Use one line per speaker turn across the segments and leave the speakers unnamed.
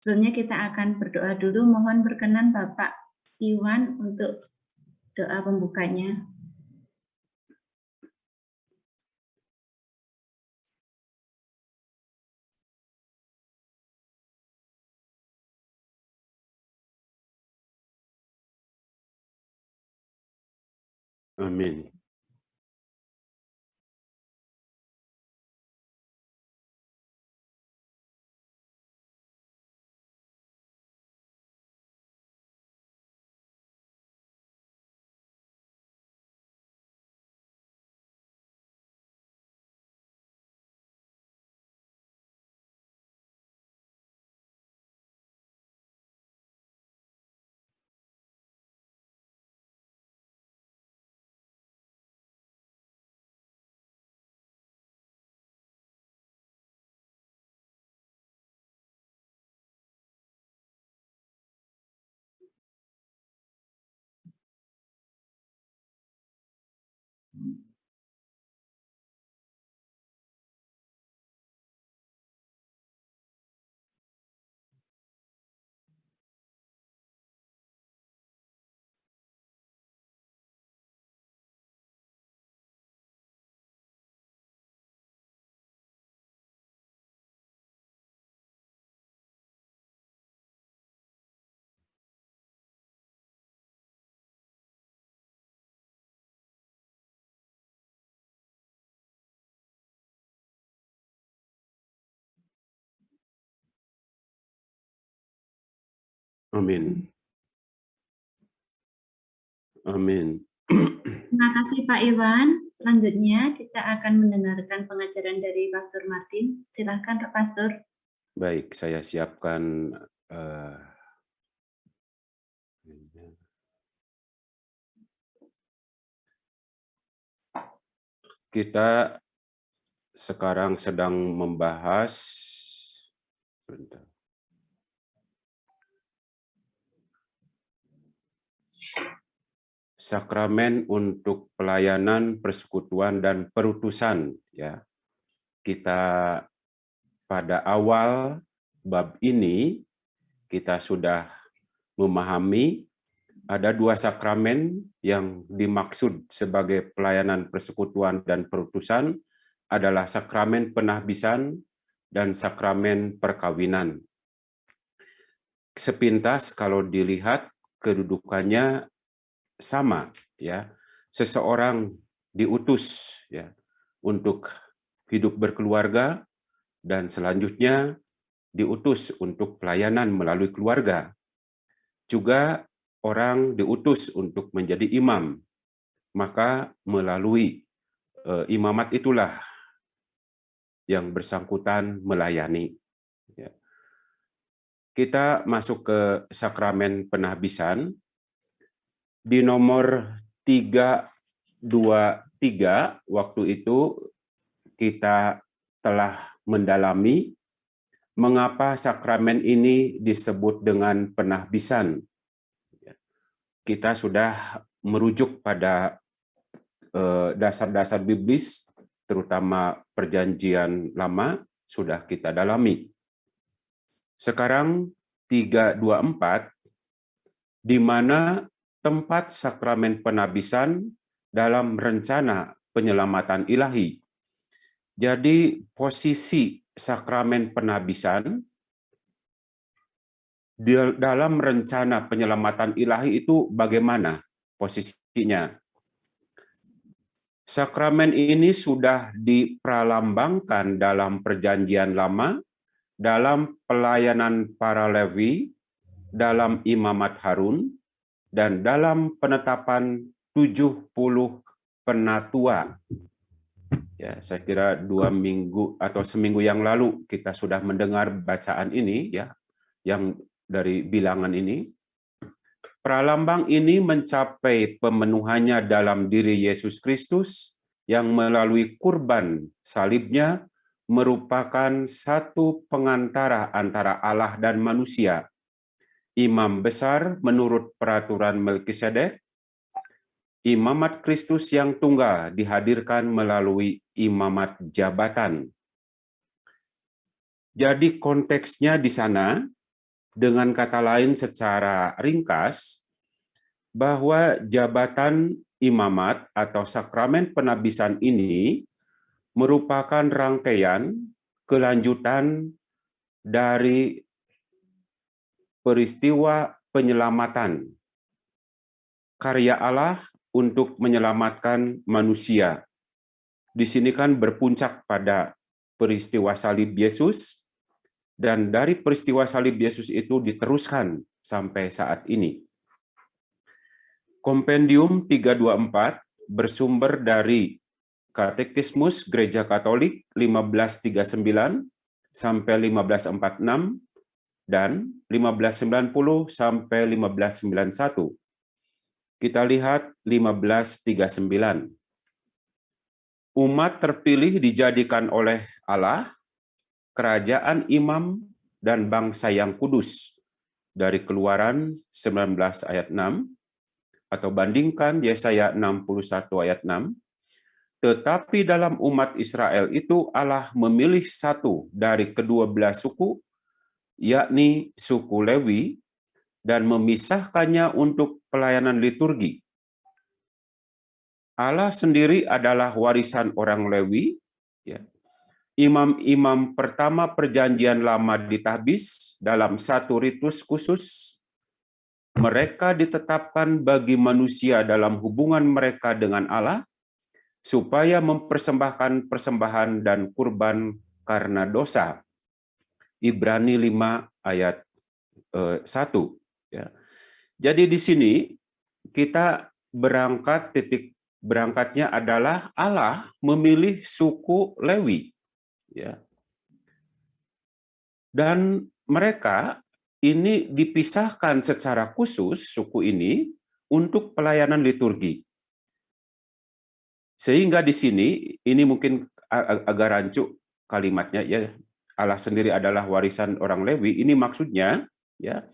Sebelumnya kita akan berdoa dulu. Mohon berkenan Bapak Iwan untuk doa pembukanya.
Amin. Amin. Amin.
Terima kasih Pak Iwan. Selanjutnya kita akan mendengarkan pengajaran dari Pastor Martin. Silakan Pak Pastor.
Baik, saya siapkan kita sekarang sedang membahas sakramen untuk pelayanan, persekutuan, dan perutusan. Ya, kita pada awal bab ini kita sudah memahami ada dua sakramen yang dimaksud sebagai pelayanan, persekutuan, dan perutusan adalah sakramen penahbisan dan sakramen perkawinan. Sepintas kalau dilihat kedudukannya sama, ya. Seseorang diutus ya untuk hidup berkeluarga dan selanjutnya diutus untuk pelayanan melalui keluarga. Juga orang diutus untuk menjadi imam, maka melalui imamat itulah yang bersangkutan melayani. Ya. Kita masuk ke sakramen penahbisan di nomor 323. Waktu itu kita telah mendalami mengapa sakramen ini disebut dengan penahbisan. Kita sudah merujuk pada dasar-dasar biblis, terutama Perjanjian Lama, sudah kita dalami. Sekarang 324, di mana tempat sakramen penahbisan dalam rencana penyelamatan ilahi. Jadi posisi sakramen penahbisan dalam rencana penyelamatan ilahi itu bagaimana posisinya? Sakramen ini sudah dipralambangkan dalam Perjanjian Lama, dalam pelayanan para Lewi, dalam imamat Harun, dan dalam penetapan 70 penatua. Ya, saya kira 2 minggu atau seminggu yang lalu kita sudah mendengar bacaan ini, ya, yang dari bilangan ini. Pralambang ini mencapai pemenuhannya dalam diri Yesus Kristus yang melalui kurban salibnya merupakan satu pengantara antara Allah dan manusia. Imam besar menurut peraturan Melkisedek, imamat Kristus yang tunggal dihadirkan melalui imamat jabatan. Jadi konteksnya di sana Dengan kata lain secara ringkas, bahwa jabatan imamat atau sakramen penabisan ini merupakan rangkaian kelanjutan dari peristiwa penyelamatan karya Allah untuk menyelamatkan manusia. Di sini kan berpuncak pada peristiwa salib Yesus, dan dari peristiwa salib Yesus itu diteruskan sampai saat ini. Kompendium 324 bersumber dari Katekismus Gereja Katolik 1539 sampai 1546 dan 1590 sampai 1591. Kita lihat 1539. Umat terpilih dijadikan oleh Allah kerajaan imam dan bangsa yang kudus, dari Keluaran 19 ayat 6, atau bandingkan Yesaya 61 ayat 6. Tetapi dalam umat Israel itu Allah memilih satu dari kedua belah suku, yakni suku Lewi, dan memisahkannya untuk pelayanan liturgi. Allah sendiri adalah warisan orang Lewi. Imam-imam pertama perjanjian lama ditahbis dalam satu ritus khusus. Mereka ditetapkan bagi manusia dalam hubungan mereka dengan Allah, supaya mempersembahkan persembahan dan kurban karena dosa. Ibrani 5 ayat 1. Ya. Jadi di sini kita titik berangkatnya adalah Allah memilih suku Lewi. Ya. Dan mereka ini dipisahkan secara khusus, suku ini, untuk pelayanan liturgi. Sehingga di sini, ini mungkin agak rancu kalimatnya, ya, Allah sendiri adalah warisan orang Lewi. Ini maksudnya, ya,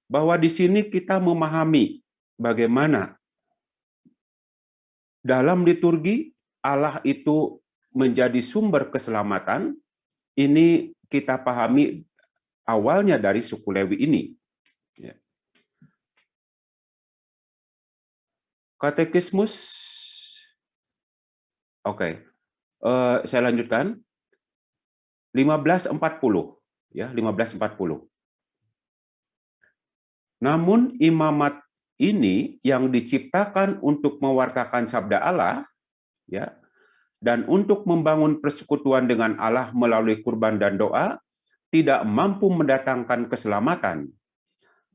bahwa di sini kita memahami bagaimana dalam liturgi Allah itu menjadi sumber keselamatan. Ini kita pahami awalnya dari suku Lewi ini. Ya. Katekismus, oke. Saya lanjutkan. 1540, ya, 1540. Namun imamat ini yang diciptakan untuk mewartakan sabda Allah, ya, dan untuk membangun persekutuan dengan Allah melalui kurban dan doa, tidak mampu mendatangkan keselamatan.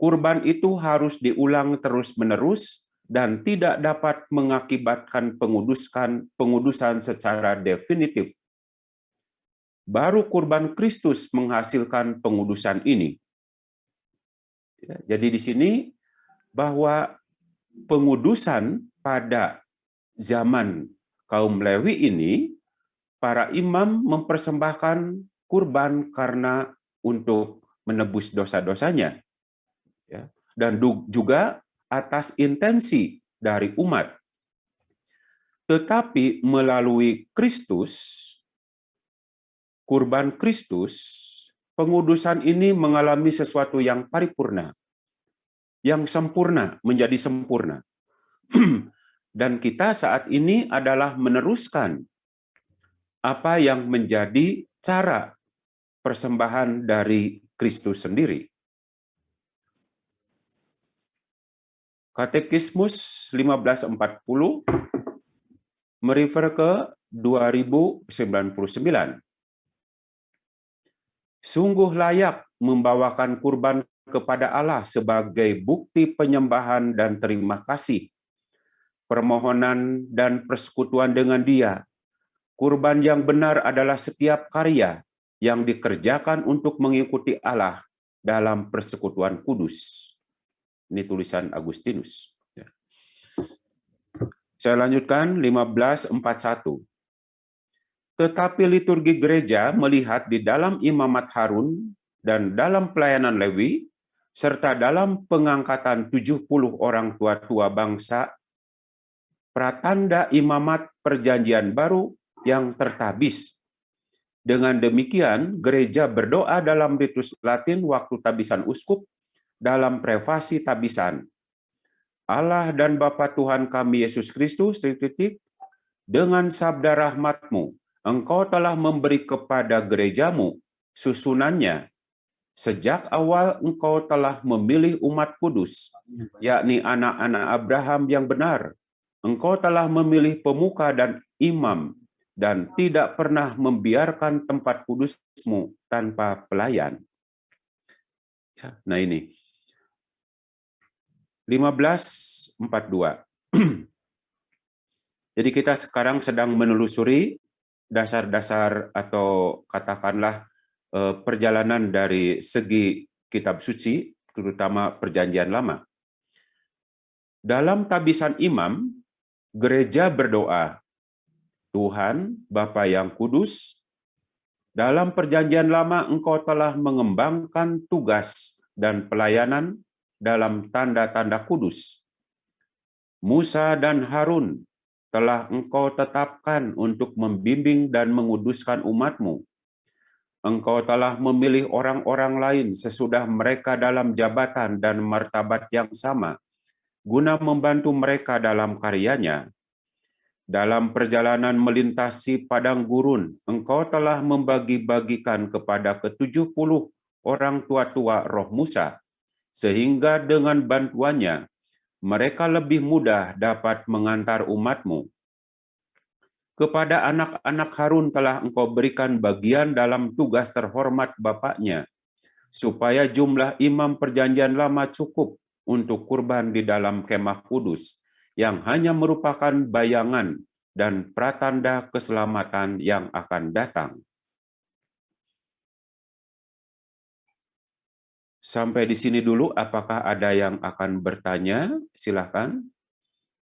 Kurban itu harus diulang terus-menerus dan tidak dapat mengakibatkan pengudusan secara definitif. Baru kurban Kristus menghasilkan pengudusan ini. Jadi di sini bahwa pengudusan pada zaman kaum Lewi ini, para imam mempersembahkan kurban karena untuk menebus dosa-dosanya. Dan juga atas intensi dari umat. Tetapi melalui Kristus, kurban Kristus, pengudusan ini mengalami sesuatu yang paripurna, yang sempurna, menjadi sempurna. Dan kita saat ini adalah meneruskan apa yang menjadi cara persembahan dari Kristus sendiri. Katekismus 1540 merefer ke 2099. Sungguh layak membawakan kurban kepada Allah sebagai bukti penyembahan dan terima kasih, permohonan dan persekutuan dengan Dia. Kurban yang benar adalah setiap karya yang dikerjakan untuk mengikuti Allah dalam persekutuan kudus. Ini tulisan Agustinus. Saya lanjutkan 1541. Tetapi liturgi gereja melihat di dalam imamat Harun dan dalam pelayanan Lewi, serta dalam pengangkatan 70 orang tua-tua bangsa, pratanda imamat perjanjian baru yang tertabis, Dengan demikian, gereja berdoa dalam ritus Latin waktu tabisan uskup dalam privasi tabisan. Allah dan Bapa Tuhan kami Yesus Kristus, dengan sabda rahmat-Mu, Engkau telah memberi kepada gerejamu susunannya. Sejak awal Engkau telah memilih umat kudus, yakni anak-anak Abraham yang benar. Engkau telah memilih pemuka dan imam, dan tidak pernah membiarkan tempat kudus-Mu tanpa pelayan. Nah ini, 15:42. Jadi kita sekarang sedang menelusuri dasar-dasar atau katakanlah perjalanan dari segi kitab suci, terutama Perjanjian Lama. Dalam tabisan imam, gereja berdoa, Tuhan, Bapa yang kudus, dalam Perjanjian Lama Engkau telah mengembangkan tugas dan pelayanan dalam tanda-tanda kudus. Musa dan Harun telah Engkau tetapkan untuk membimbing dan menguduskan umat-Mu. Engkau telah memilih orang-orang lain sesudah mereka dalam jabatan dan martabat yang sama, guna membantu mereka dalam karyanya. Dalam perjalanan melintasi padang gurun, Engkau telah membagi-bagikan kepada ke-70 orang tua-tua roh Musa, sehingga dengan bantuannya, mereka lebih mudah dapat mengantar umat-Mu. Kepada anak-anak Harun telah Engkau berikan bagian dalam tugas terhormat bapaknya, supaya jumlah imam Perjanjian Lama cukup untuk kurban di dalam kemah kudus, yang hanya merupakan bayangan dan pratanda keselamatan yang akan datang. Sampai di sini dulu, apakah ada yang akan bertanya? Silakan,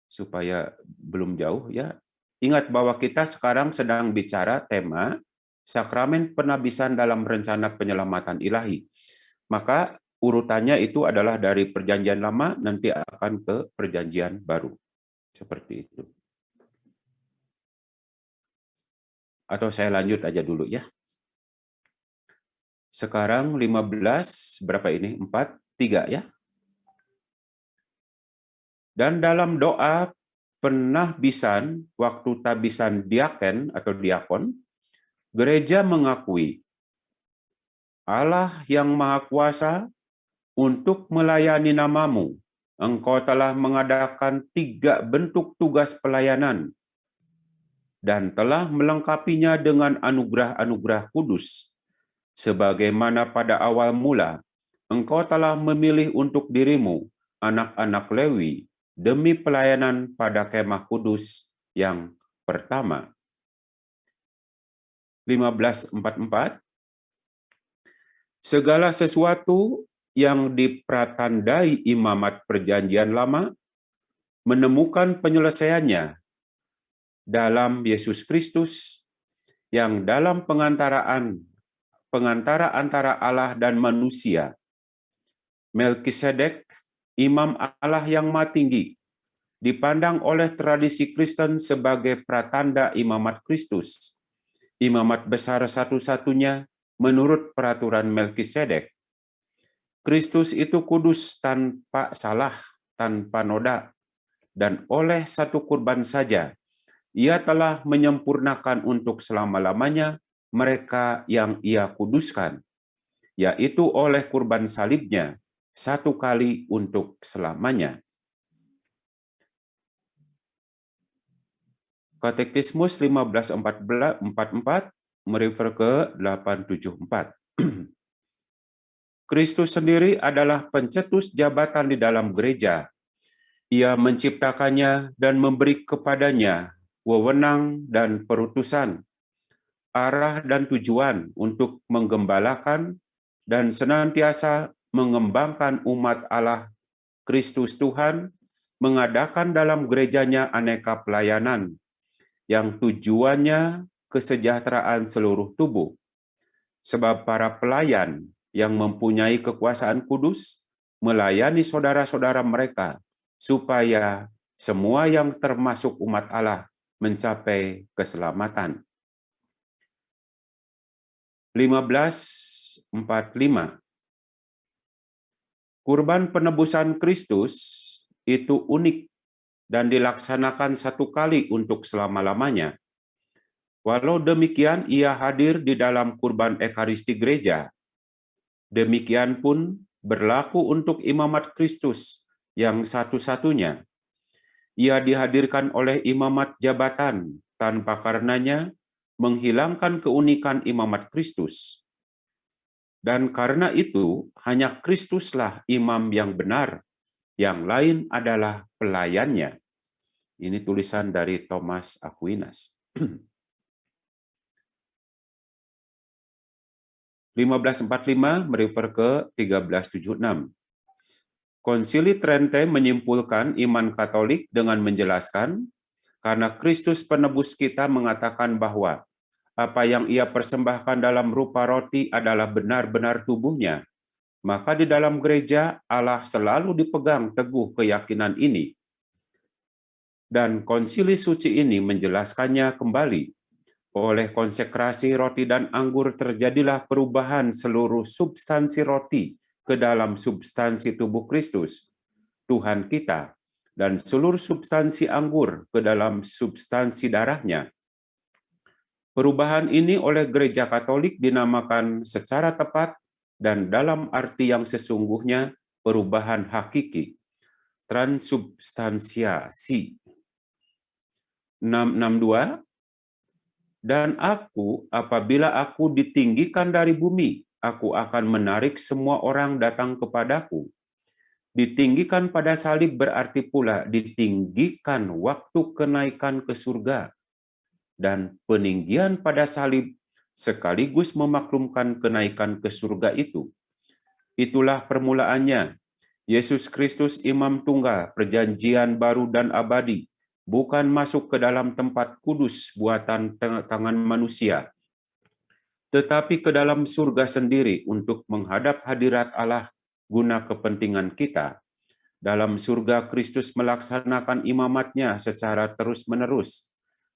supaya belum jauh ya. Ingat bahwa kita sekarang sedang bicara tema sakramen penabisan dalam rencana penyelamatan ilahi. Maka urutannya itu adalah dari Perjanjian Lama nanti akan ke Perjanjian Baru. Seperti itu. Atau saya lanjut aja dulu ya. Sekarang 15, berapa ini? 4, 3 ya. Dan dalam doa penahbisan waktu tabisan diaken atau diakon, gereja mengakui Allah yang Maha Kuasa, untuk melayani nama-Mu, Engkau telah mengadakan 3 bentuk tugas pelayanan dan telah melengkapinya dengan anugerah-anugerah kudus. Sebagaimana pada awal mula, Engkau telah memilih untuk diri-Mu anak-anak Lewi demi pelayanan pada kemah kudus yang pertama. 15:44. Segala sesuatu yang dipratandai imamat Perjanjian Lama menemukan penyelesaiannya dalam Yesus Kristus, yang dalam pengantara antara Allah dan manusia. Melkisedek, imam Allah yang Maha Tinggi, dipandang oleh tradisi Kristen sebagai pratanda imamat Kristus, imamat besar satu-satunya menurut peraturan Melkisedek. Kristus itu kudus tanpa salah, tanpa noda, dan oleh satu kurban saja, Ia telah menyempurnakan untuk selama-lamanya mereka yang Ia kuduskan, yaitu oleh kurban salibnya, satu kali untuk selamanya. Katekismus 1544 merefer ke 874. Kristus sendiri adalah pencetus jabatan di dalam gereja. Ia menciptakannya dan memberi kepadanya wewenang dan perutusan, arah dan tujuan untuk menggembalakan dan senantiasa mengembangkan umat Allah Kristus Tuhan, mengadakan dalam gerejanya aneka pelayanan yang tujuannya kesejahteraan seluruh tubuh. Sebab para pelayan yang mempunyai kekuasaan kudus melayani saudara-saudara mereka, supaya semua yang termasuk umat Allah mencapai keselamatan. 15:45. Kurban penebusan Kristus itu unik dan dilaksanakan satu kali untuk selama-lamanya. Walau demikian, ia hadir di dalam kurban Ekaristi gereja. Demikian pun berlaku untuk imamat Kristus yang satu-satunya. Ia dihadirkan oleh imamat jabatan, tanpa karenanya menghilangkan keunikan imamat Kristus. Dan karena itu, hanya Kristuslah imam yang benar, yang lain adalah pelayannya. Ini tulisan dari Thomas Aquinas. 1545 merefer ke 1376. Konsili Trente menyimpulkan iman Katolik dengan menjelaskan, karena Kristus penebus kita mengatakan bahwa apa yang ia persembahkan dalam rupa roti adalah benar-benar tubuhnya, maka di dalam gereja Allah selalu dipegang teguh keyakinan ini. Dan konsili suci ini menjelaskannya kembali. Oleh konsekrasi roti dan anggur terjadilah perubahan seluruh substansi roti ke dalam substansi tubuh Kristus, Tuhan kita, dan seluruh substansi anggur ke dalam substansi darahnya. Perubahan ini oleh Gereja Katolik dinamakan secara tepat dan dalam arti yang sesungguhnya perubahan hakiki, transubstansiasi. 662. Dan aku, apabila aku ditinggikan dari bumi, aku akan menarik semua orang datang kepadaku. Ditinggikan pada salib berarti pula ditinggikan waktu kenaikan ke surga. Dan peninggian pada salib sekaligus memaklumkan kenaikan ke surga itu. Itulah permulaannya. Yesus Kristus Imam Tunggal, perjanjian baru dan abadi, bukan masuk ke dalam tempat kudus buatan tangan manusia, tetapi ke dalam surga sendiri untuk menghadap hadirat Allah guna kepentingan kita. Dalam surga Kristus melaksanakan imamatnya secara terus-menerus.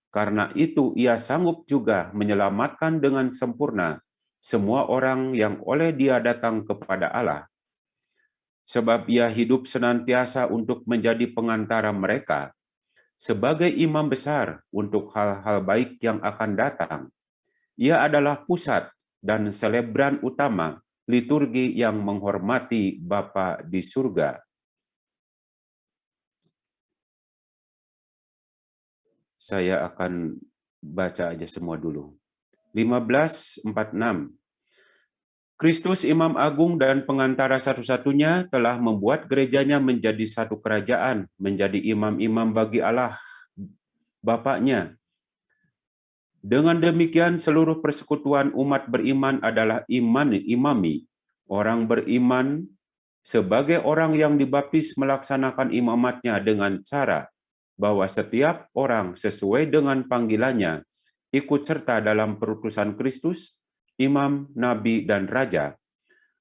Karena itu ia sanggup juga menyelamatkan dengan sempurna semua orang yang oleh dia datang kepada Allah. Sebab ia hidup senantiasa untuk menjadi pengantara mereka, sebagai imam besar untuk hal-hal baik yang akan datang. Ia adalah pusat dan selebran utama liturgi yang menghormati Bapa di surga. Saya akan baca aja semua dulu. 1546. Kristus Imam Agung dan pengantara satu-satunya telah membuat gerejanya menjadi satu kerajaan, menjadi imam-imam bagi Allah Bapaknya. Dengan demikian seluruh persekutuan umat beriman adalah imami. Orang beriman sebagai orang yang dibaptis melaksanakan imamatnya dengan cara bahwa setiap orang sesuai dengan panggilannya ikut serta dalam perutusan Kristus, imam, nabi, dan raja.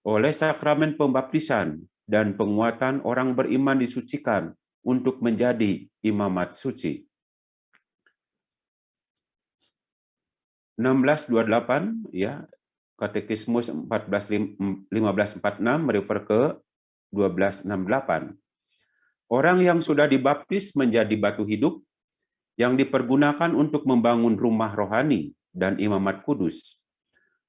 Oleh sakramen pembaptisan dan penguatan orang beriman disucikan untuk menjadi imamat suci. 1628 ya, Katekismus 1546 merefer ke 1268. Orang yang sudah dibaptis menjadi batu hidup yang dipergunakan untuk membangun rumah rohani dan imamat kudus.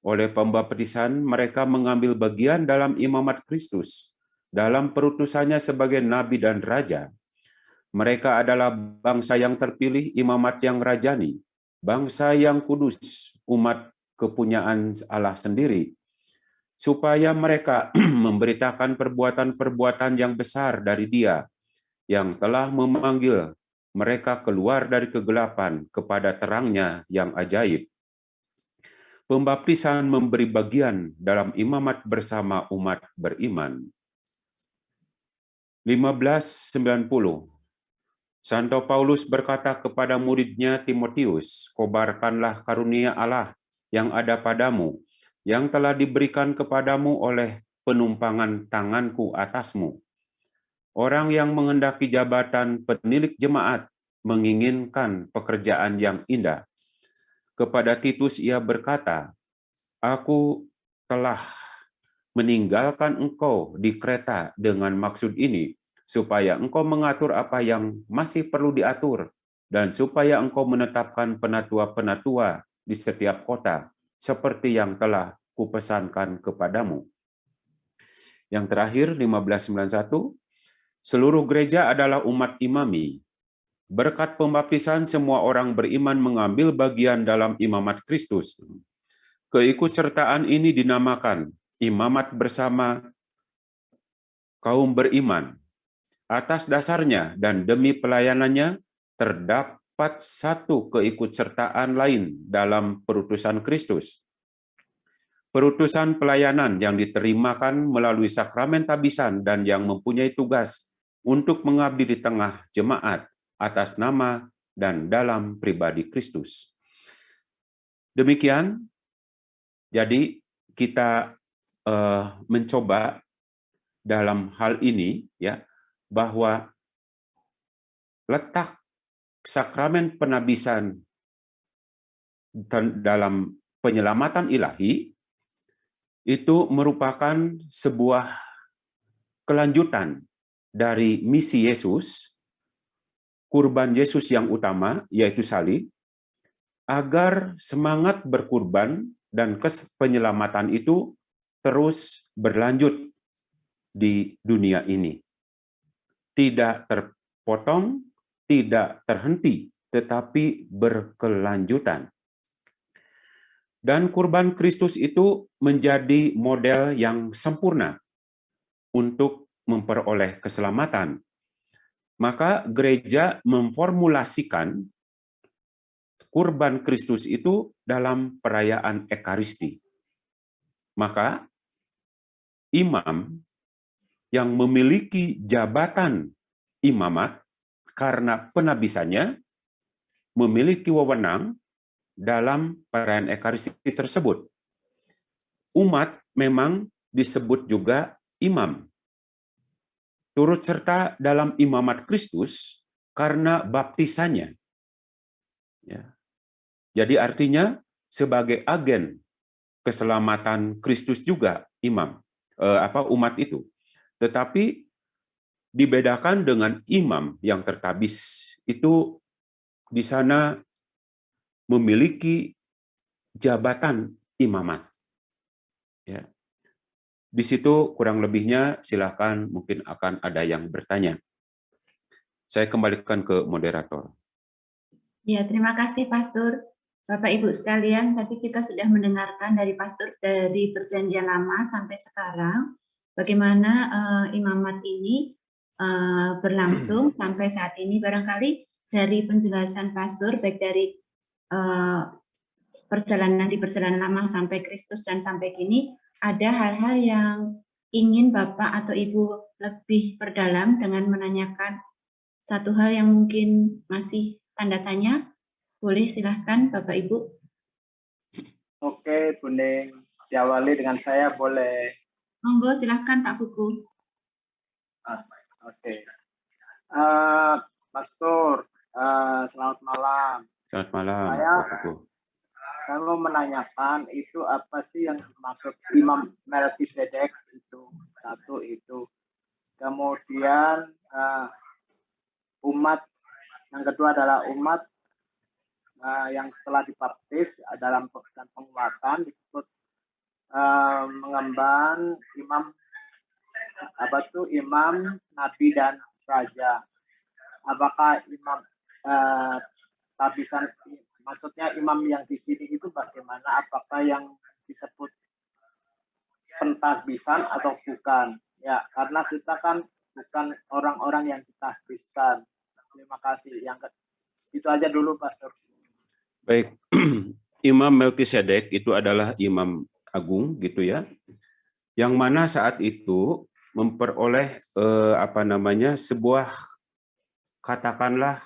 Oleh pembaptisan, mereka mengambil bagian dalam imamat Kristus, dalam perutusannya sebagai nabi dan raja. Mereka adalah bangsa yang terpilih, imamat yang rajani, bangsa yang kudus, umat kepunyaan Allah sendiri, supaya mereka memberitakan perbuatan-perbuatan yang besar dari Dia, yang telah memanggil mereka keluar dari kegelapan kepada terangnya yang ajaib. Pembaptisan memberi bagian dalam imamat bersama umat beriman. 1590. Santo Paulus berkata kepada muridnya Timotius, "Kobarkanlah karunia Allah yang ada padamu, yang telah diberikan kepadamu oleh penumpangan tanganku atasmu." Orang yang menghendaki jabatan penilik jemaat menginginkan pekerjaan yang indah. Kepada Titus ia berkata, Aku telah meninggalkan engkau di Kreta dengan maksud ini, supaya engkau mengatur apa yang masih perlu diatur, dan supaya engkau menetapkan penatua-penatua di setiap kota, seperti yang telah kupesankan kepadamu. Yang terakhir, 1591, seluruh gereja adalah umat imami. Berkat pembaptisan, semua orang beriman mengambil bagian dalam imamat Kristus. Keikutsertaan ini dinamakan imamat bersama kaum beriman. Atas dasarnya dan demi pelayanannya, terdapat satu keikutsertaan lain dalam perutusan Kristus. Perutusan pelayanan yang diterimakan melalui sakramen tabisan dan yang mempunyai tugas untuk mengabdi di tengah jemaat atas nama dan dalam pribadi Kristus. Demikian, jadi kita mencoba dalam hal ini ya bahwa letak sakramen penabisan dalam penyelamatan ilahi itu merupakan sebuah kelanjutan dari misi Yesus, kurban Yesus yang utama, yaitu salib, agar semangat berkurban dan penyelamatan itu terus berlanjut di dunia ini. Tidak terpotong, tidak terhenti, tetapi berkelanjutan. Dan kurban Kristus itu menjadi model yang sempurna untuk memperoleh keselamatan. Maka gereja memformulasikan kurban Kristus itu dalam perayaan Ekaristi. Maka imam yang memiliki jabatan imamat karena penabisannya memiliki wewenang dalam perayaan Ekaristi tersebut. Umat memang disebut juga imam. Turut serta dalam imamat Kristus karena baptisannya. Ya. Jadi artinya sebagai agen keselamatan Kristus juga umat itu. Tetapi dibedakan dengan imam yang tertabis, itu di sana memiliki jabatan imamat. Ya. Di situ kurang lebihnya silakan, mungkin akan ada yang bertanya. Saya kembalikan ke moderator.
Ya, terima kasih Pastor. Bapak Ibu sekalian, tadi kita sudah mendengarkan dari Pastor dari Perjanjian Lama sampai sekarang, bagaimana imamat ini berlangsung sampai saat ini. Barangkali dari penjelasan Pastor, baik dari perjalanan Lama sampai Kristus dan sampai kini, ada hal-hal yang ingin Bapak atau Ibu lebih perdalam dengan menanyakan satu hal yang mungkin masih tanda tanya. Boleh, silahkan Bapak Ibu.
Oke, Bu Ning. Diawali dengan saya, boleh.
Monggo, silahkan Pak Kuku.
Oke. Pastor, selamat malam.
Selamat malam, Pak Kuku.
Saya mau menanyakan itu apa sih yang dimaksud Imam Melkisedek itu? Satu itu. Kemudian umat, yang kedua adalah umat yang telah dibaptis dalam penguatan disebut mengemban imam, nabi dan raja. Apakah imam tabisan, maksudnya imam yang di sini itu bagaimana? Apakah yang disebut pentabisan atau bukan? Ya, karena kita kan bukan orang-orang yang ditabiskan. Terima kasih. Itu aja dulu, Pastor.
Baik, Imam Melkisedek itu adalah imam agung gitu ya, yang mana saat itu memperoleh sebuah, katakanlah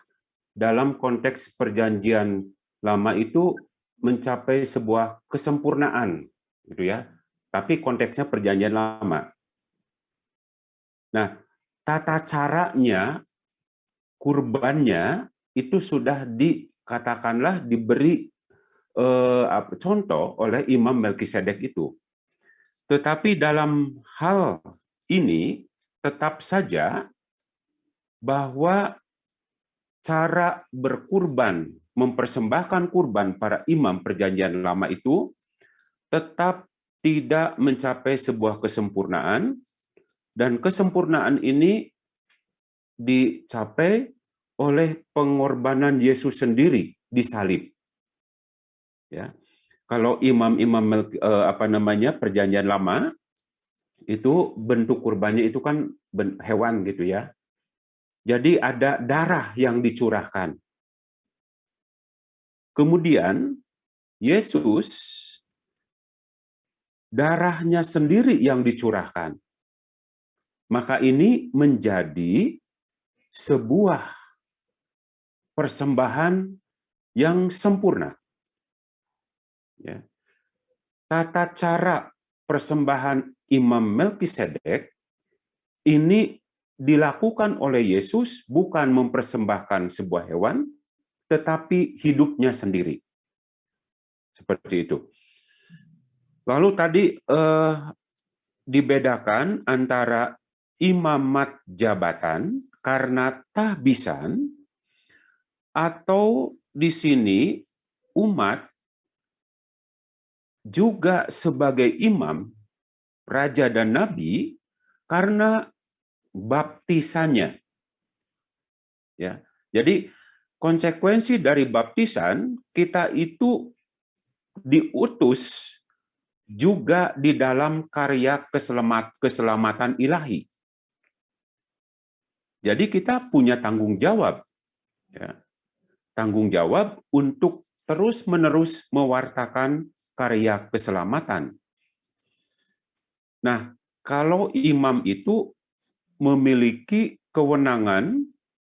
dalam konteks perjanjian lama itu mencapai sebuah kesempurnaan gitu ya, tapi konteksnya perjanjian lama. Nah, tata caranya, kurbannya itu sudah dikatakanlah diberi contoh oleh Imam Melkisedek itu. Tetapi dalam hal ini tetap saja bahwa cara berkurban, mempersembahkan kurban para imam perjanjian lama itu tetap tidak mencapai sebuah kesempurnaan, dan kesempurnaan ini dicapai oleh pengorbanan Yesus sendiri di salib. Ya. Kalau imam-imam perjanjian lama itu bentuk kurbannya itu kan hewan gitu ya. Jadi ada darah yang dicurahkan. Kemudian Yesus darahnya sendiri yang dicurahkan. Maka ini menjadi sebuah persembahan yang sempurna. Ya. Tata cara persembahan Imam Melkisedek ini dilakukan oleh Yesus bukan mempersembahkan sebuah hewan, tetapi hidupnya sendiri. Seperti itu. Lalu tadi dibedakan antara imamat jabatan karena tahbisan, atau di sini umat juga sebagai imam, raja dan nabi karena baptisannya. Ya. Jadi konsekuensi dari baptisan, kita itu diutus juga di dalam karya keselamatan ilahi. Jadi kita punya tanggung jawab. Ya. Tanggung jawab untuk terus-menerus mewartakan karya keselamatan. Nah, kalau imam itu memiliki kewenangan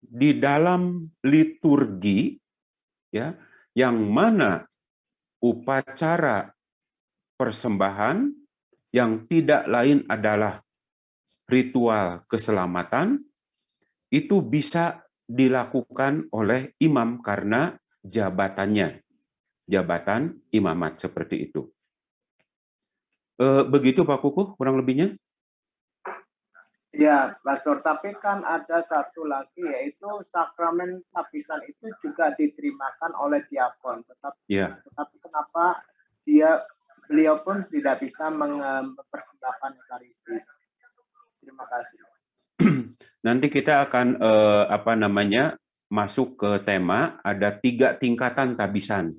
di dalam liturgi, ya, yang mana upacara persembahan yang tidak lain adalah ritual keselamatan, itu bisa dilakukan oleh imam karena jabatannya. Jabatan imamat seperti itu. Begitu Pak Kukuh kurang lebihnya?
Ya, Pastor, tapi kan ada satu lagi, yaitu sakramen tahbisan itu juga diterimakan oleh diakon. Tetapi kenapa beliau pun tidak bisa mempersembahkan Ekaristi? Terima kasih.
Nanti kita akan masuk ke tema, ada 3 tingkatan tahbisan.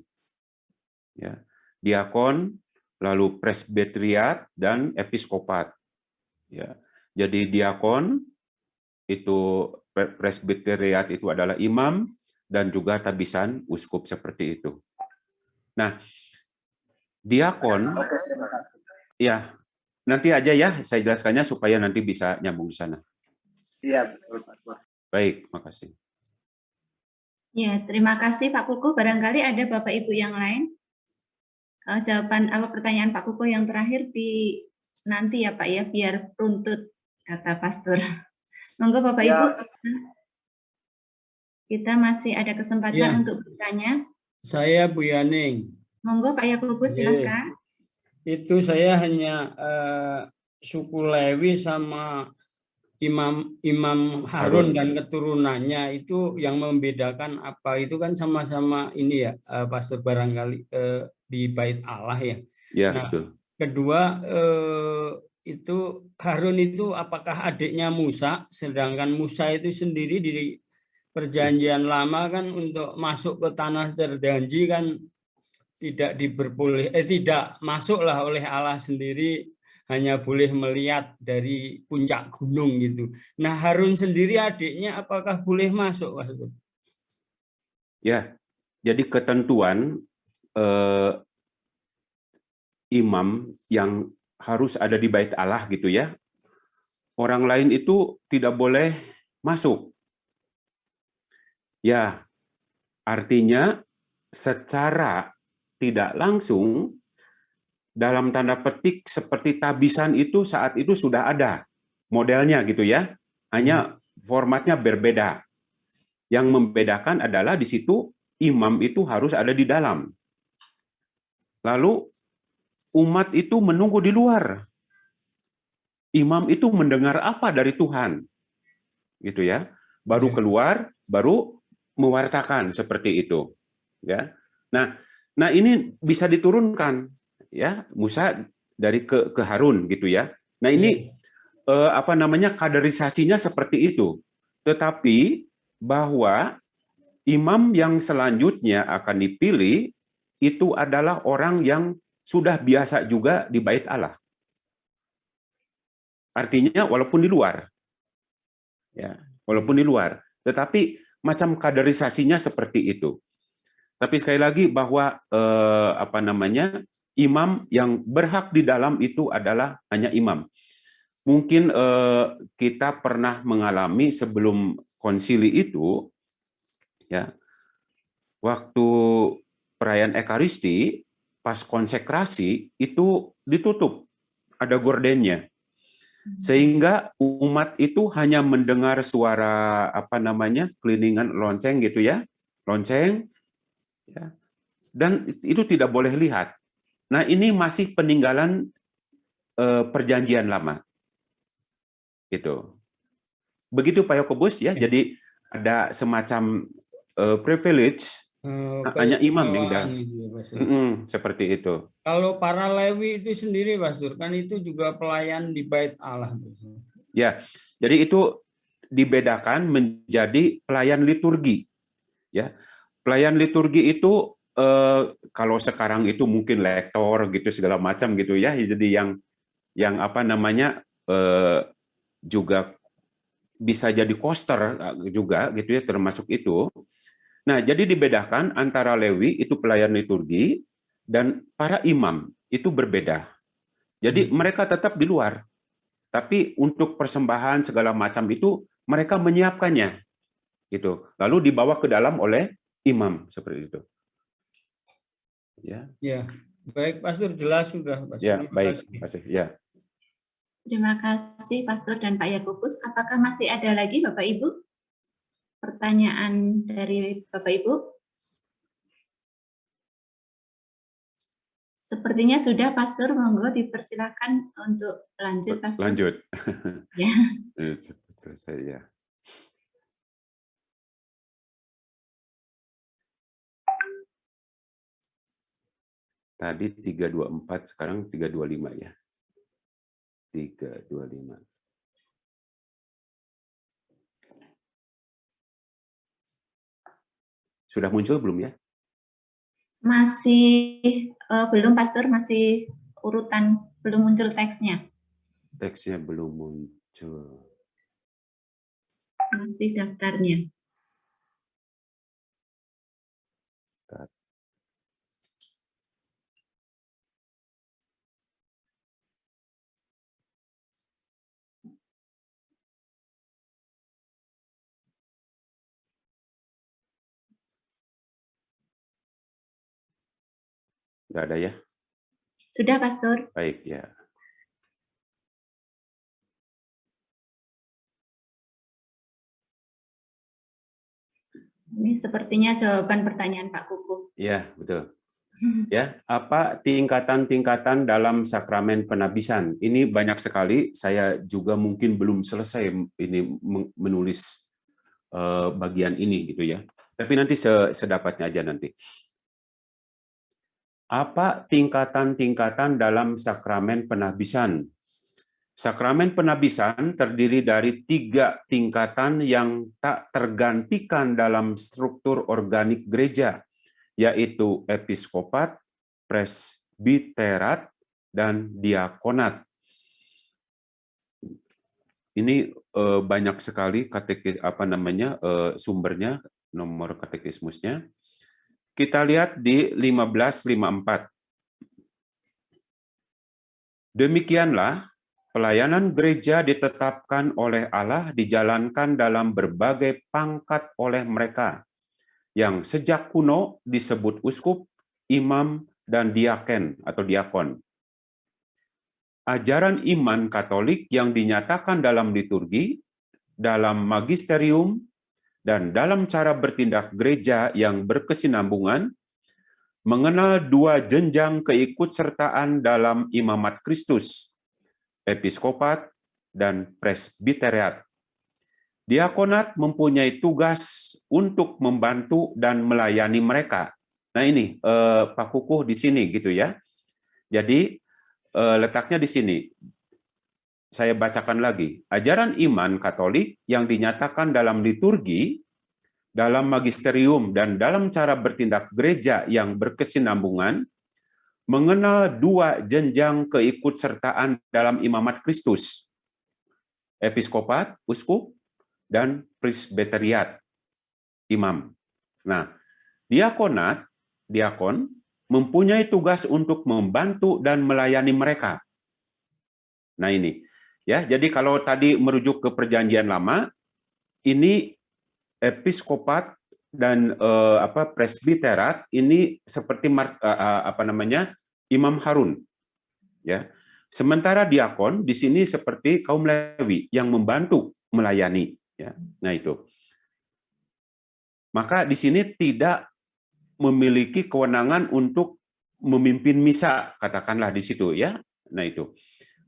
Ya, diakon, lalu presbyteriat, dan episkopat. Ya, jadi diakon itu, presbyteriat itu adalah imam, dan juga tahbisan uskup seperti itu. Nah, diakon, ya nanti aja ya saya jelaskannya supaya nanti bisa nyambung di sana.
Iya, betul Pak.
Baik, makasih.
Ya, terima kasih Pak Kukuh. Barangkali ada Bapak Ibu yang lain. Jawaban pertanyaan Pak Kukuh yang terakhir di nanti ya Pak ya, biar runtut kata Pastor. Monggo Bapak Ibu. Kita masih ada kesempatan untuk bertanya.
Saya Bu Yaning.
Monggo Pak Yakubus, silakan.
Itu saya hanya suku Lewi sama Imam Harun dan keturunannya itu yang membedakan apa, itu kan sama-sama ini ya Pastor, barangkali di Bait Allah ya.
Ya,
nah,
betul.
Kedua itu Harun itu apakah adiknya Musa, sedangkan Musa itu sendiri di Perjanjian Lama kan untuk masuk ke tanah terjanji kan tidak masuklah oleh Allah sendiri, hanya boleh melihat dari puncak gunung gitu. Nah, Harun sendiri adiknya apakah boleh masuk, Mas?
Ya, jadi ketentuan imam yang harus ada di Bait Allah gitu ya. Orang lain itu tidak boleh masuk. Ya, artinya secara tidak langsung, dalam tanda petik seperti tahbisan itu saat itu sudah ada modelnya gitu ya, hanya formatnya berbeda. Yang membedakan adalah di situ imam itu harus ada di dalam. Lalu umat itu menunggu di luar. Imam itu mendengar apa dari Tuhan, gitu ya. Baru keluar, baru mewartakan seperti itu, ya. Nah ini bisa diturunkan, ya, Musa dari ke Harun, gitu ya. Nah ini kaderisasinya seperti itu. Tetapi bahwa imam yang selanjutnya akan dipilih itu adalah orang yang sudah biasa juga di bait Allah. Artinya walaupun di luar, ya, walaupun di luar, tetapi macam kaderisasinya seperti itu. Tapi sekali lagi bahwa imam yang berhak di dalam itu adalah hanya imam. Mungkin kita pernah mengalami sebelum konsili itu, ya, waktu perayaan Ekaristi pas konsekrasi itu ditutup, ada gordennya. Sehingga umat itu hanya mendengar suara keliningan lonceng gitu ya, lonceng, ya, dan itu tidak boleh lihat. Nah ini masih peninggalan perjanjian lama, gitu. Begitu Pak Yakobus ya, jadi ada semacam privilege hanya imam yang dalam. Seperti itu.
Kalau para Lewi itu sendiri, Pastor, kan itu juga pelayan di bait Allah.
Ya, jadi itu dibedakan menjadi pelayan liturgi. Ya, pelayan liturgi itu kalau sekarang itu mungkin lektor gitu segala macam gitu ya. Jadi yang juga bisa jadi koster juga gitu ya, termasuk itu. Nah, jadi dibedakan antara Lewi itu pelayan liturgi dan para imam itu berbeda. Jadi mereka tetap di luar. Tapi untuk persembahan segala macam itu mereka menyiapkannya. Gitu. Lalu dibawa ke dalam oleh imam seperti itu.
Ya. Ya. Baik, Pastor, jelas sudah, Pastor.
Ya, baik, Pastor. Ya.
Terima kasih Pastor dan Pak Yakobus. Apakah masih ada lagi Bapak Ibu? Pertanyaan dari Bapak Ibu? Sepertinya sudah, Pastor. Monggo dipersilakan untuk lanjut, Pastor.
Lanjut.
Ya.
Selesai ya. Tadi 324, sekarang 325 ya. 325. Sudah muncul belum ya?
Masih belum, Pastor, masih urutan, belum muncul teksnya.
Teksnya belum muncul.
Masih daftarnya.
Nggak ada ya?
Sudah, Pastor.
Baik, ya.
Ini sepertinya jawaban pertanyaan Pak Kuku.
Ya, betul. Ya, apa tingkatan-tingkatan dalam sakramen penabisan? Ini banyak sekali. Saya juga mungkin belum selesai ini menulis bagian ini gitu ya. Tapi nanti sedapatnya aja nanti. Apa tingkatan-tingkatan dalam sakramen penabisan? Sakramen penabisan terdiri dari 3 tingkatan yang tak tergantikan dalam struktur organik gereja, yaitu episkopat, presbiterat, dan diakonat. Ini banyak sekali sumbernya, nomor katekismusnya. Kita lihat di 1554. Demikianlah pelayanan gereja ditetapkan oleh Allah dijalankan dalam berbagai pangkat oleh mereka yang sejak kuno disebut uskup, imam, dan diaken atau diakon. Ajaran iman Katolik yang dinyatakan dalam liturgi, dalam magisterium, dan dalam cara bertindak gereja yang berkesinambungan mengenal dua jenjang keikutsertaan dalam imamat Kristus, episkopat dan presbiteriat. Diakonat mempunyai tugas untuk membantu dan melayani mereka. Nah ini Pak Kukuh di sini gitu ya. Jadi letaknya di sini. Saya bacakan lagi. Ajaran iman Katolik yang dinyatakan dalam liturgi, dalam magisterium, dan dalam cara bertindak gereja yang berkesinambungan, mengenal dua jenjang keikutsertaan dalam imamat Kristus, episkopat, uskup, dan presbiteriat, imam. Nah, diakon mempunyai tugas untuk membantu dan melayani mereka. Nah ini, ya. Jadi kalau tadi merujuk ke Perjanjian Lama, ini episkopat dan presbiterat ini seperti Imam Harun, ya. Sementara diakon di sini seperti kaum Lewi yang membantu melayani, ya. Nah itu. Maka di sini tidak memiliki kewenangan untuk memimpin misa, katakanlah di situ, ya. Nah itu.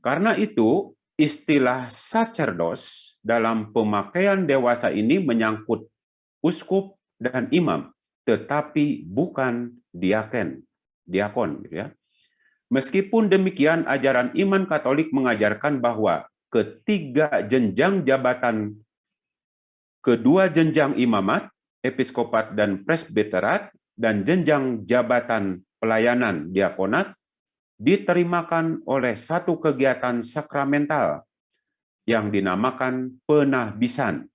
Karena itu istilah sacerdos dalam pemakaian dewasa ini menyangkut uskup dan imam, tetapi bukan diakon, gitu ya. Meskipun demikian, ajaran iman Katolik mengajarkan bahwa kedua jenjang imamat, episkopat dan presbiterat, dan jenjang jabatan pelayanan diakonat diterimakan oleh satu kegiatan sakramental yang dinamakan penahbisan.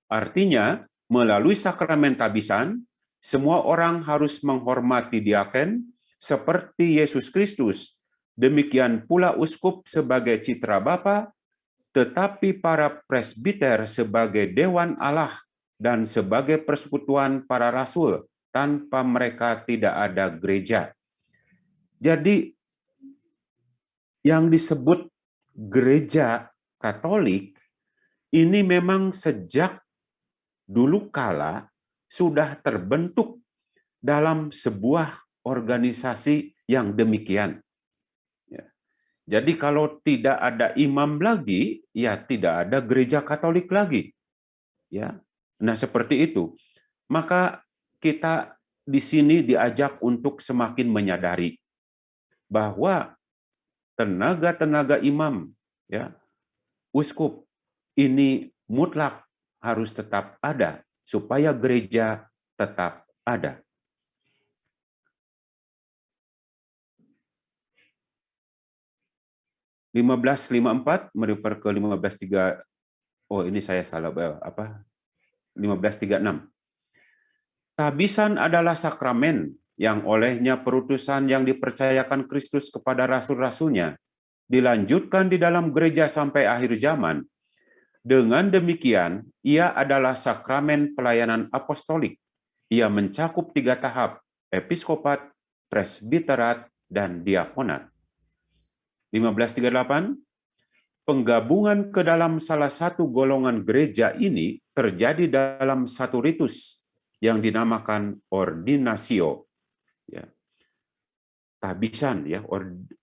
Artinya, melalui sakramen tahbisan, semua orang harus menghormati diaken seperti Yesus Kristus. Demikian pula uskup sebagai citra Bapa, tetapi para presbiter sebagai dewan Allah dan sebagai persekutuan para rasul. Tanpa mereka tidak ada gereja. Jadi, yang disebut gereja Katolik ini memang sejak dulu kala sudah terbentuk dalam sebuah organisasi yang demikian. Jadi kalau tidak ada imam lagi, ya tidak ada gereja Katolik lagi. Ya, nah seperti itu. Maka kita di sini diajak untuk semakin menyadari bahwa tenaga-tenaga imam, ya, uskup ini mutlak harus tetap ada supaya gereja tetap ada. (1554) merefer ke 15.3. Oh, ini saya salah 1536. Tahbisan adalah sakramen yang olehnya perutusan yang dipercayakan Kristus kepada rasul-rasulnya dilanjutkan di dalam gereja sampai akhir zaman. Dengan demikian, ia adalah sakramen pelayanan apostolik. Ia mencakup 3 tahap, episkopat, presbiterat, dan diakonat. 1538, penggabungan ke dalam salah satu golongan gereja ini terjadi dalam satu ritus yang dinamakan ordinatio. Ya. Tahbisan, ya,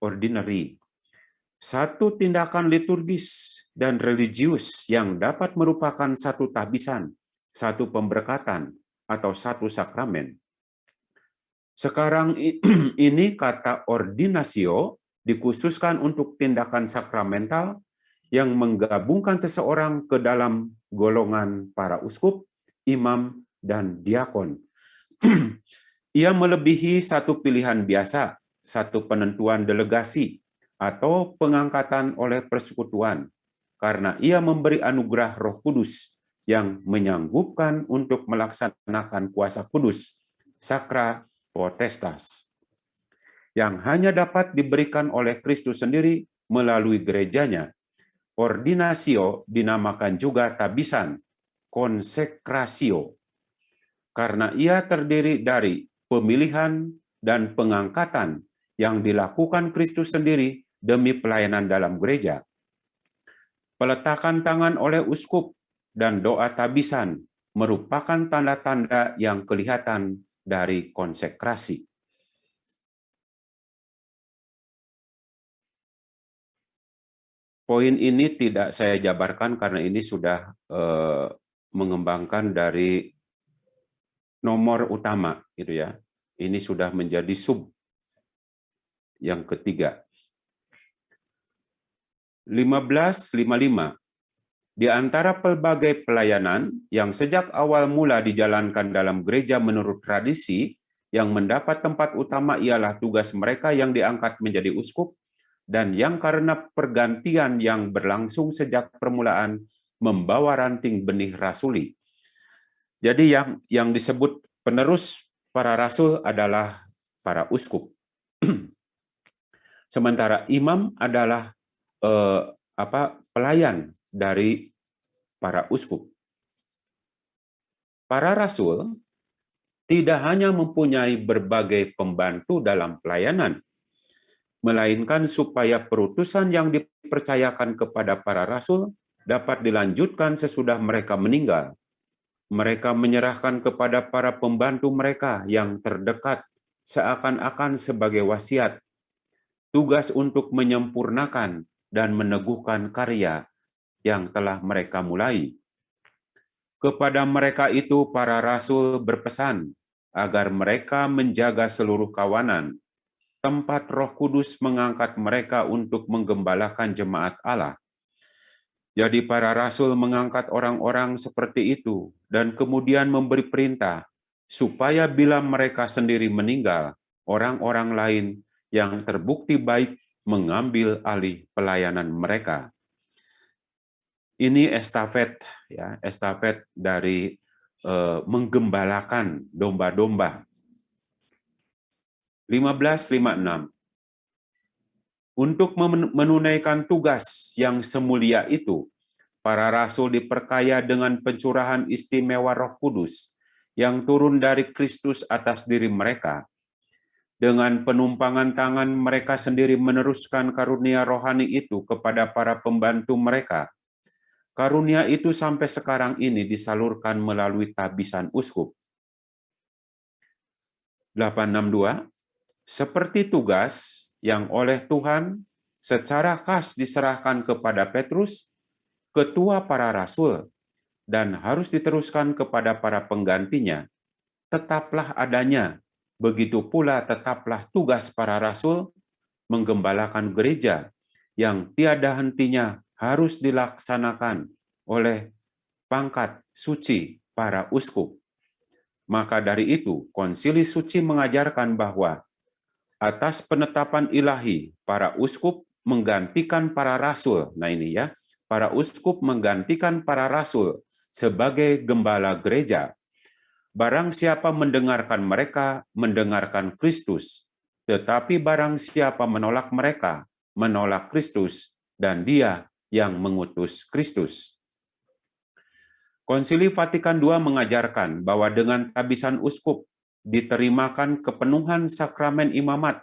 ordinary. Satu tindakan liturgis dan religius yang dapat merupakan satu tahbisan, satu pemberkatan, atau satu sakramen. Sekarang ini kata ordinatio dikhususkan untuk tindakan sakramental yang menggabungkan seseorang ke dalam golongan para uskup, imam, dan diakon. Ia melebihi satu pilihan biasa, satu penentuan delegasi, atau pengangkatan oleh persekutuan, karena ia memberi anugerah Roh Kudus yang menyanggupkan untuk melaksanakan kuasa kudus, sakra potestas, yang hanya dapat diberikan oleh Kristus sendiri melalui gerejanya. Ordinatio dinamakan juga tahbisan, konsekrasio, karena ia terdiri dari pemilihan dan pengangkatan yang dilakukan Kristus sendiri demi pelayanan dalam gereja. Peletakan tangan oleh uskup dan doa tahbisan merupakan tanda-tanda yang kelihatan dari konsekrasi. Poin ini tidak saya jabarkan karena ini sudah mengembangkan dari nomor utama, gitu ya. Ini sudah menjadi sub yang ketiga. 1555. Di antara pelbagai pelayanan yang sejak awal mula dijalankan dalam gereja menurut tradisi, yang mendapat tempat utama ialah tugas mereka yang diangkat menjadi uskup, dan yang karena pergantian yang berlangsung sejak permulaan membawa ranting benih rasuli. Jadi yang disebut penerus para rasul adalah para uskup. Sementara imam adalah pelayan dari para uskup. Para rasul tidak hanya mempunyai berbagai pembantu dalam pelayanan, melainkan supaya perutusan yang dipercayakan kepada para rasul dapat dilanjutkan sesudah mereka meninggal. Mereka menyerahkan kepada para pembantu mereka yang terdekat seakan-akan sebagai wasiat, tugas untuk menyempurnakan dan meneguhkan karya yang telah mereka mulai. Kepada mereka itu para rasul berpesan agar mereka menjaga seluruh kawanan, tempat Roh Kudus mengangkat mereka untuk menggembalakan jemaat Allah. Jadi para rasul mengangkat orang-orang seperti itu dan kemudian memberi perintah supaya bila mereka sendiri meninggal, orang-orang lain yang terbukti baik mengambil alih pelayanan mereka. Ini estafet, ya, estafet dari menggembalakan domba-domba. 1556. Untuk menunaikan tugas yang semulia itu, para rasul diperkaya dengan pencurahan istimewa Roh Kudus yang turun dari Kristus atas diri mereka. Dengan penumpangan tangan mereka sendiri meneruskan karunia rohani itu kepada para pembantu mereka. Karunia itu sampai sekarang ini disalurkan melalui tabisan uskup. 862. Seperti tugas yang oleh Tuhan secara khas diserahkan kepada Petrus, ketua para rasul, dan harus diteruskan kepada para penggantinya, tetaplah adanya, begitu pula tetaplah tugas para rasul menggembalakan gereja yang tiada hentinya harus dilaksanakan oleh pangkat suci para uskup. Maka dari itu, Konsili Suci mengajarkan bahwa atas penetapan ilahi, para uskup menggantikan para rasul. Nah ini ya, para uskup menggantikan para rasul sebagai gembala gereja. Barang siapa mendengarkan mereka, mendengarkan Kristus. Tetapi barang siapa menolak mereka, menolak Kristus, dan dia yang mengutus Kristus. Konsili Vatikan II mengajarkan bahwa dengan tabisan uskup diterimakan kepenuhan sakramen imamat,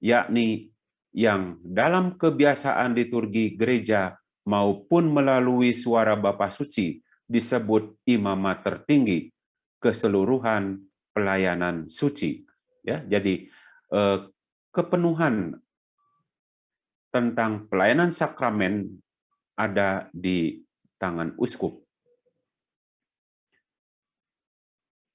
yakni yang dalam kebiasaan liturgi gereja maupun melalui suara Bapa Suci disebut imamat tertinggi, keseluruhan pelayanan suci. Ya, jadi kepenuhan tentang pelayanan sakramen ada di tangan uskup.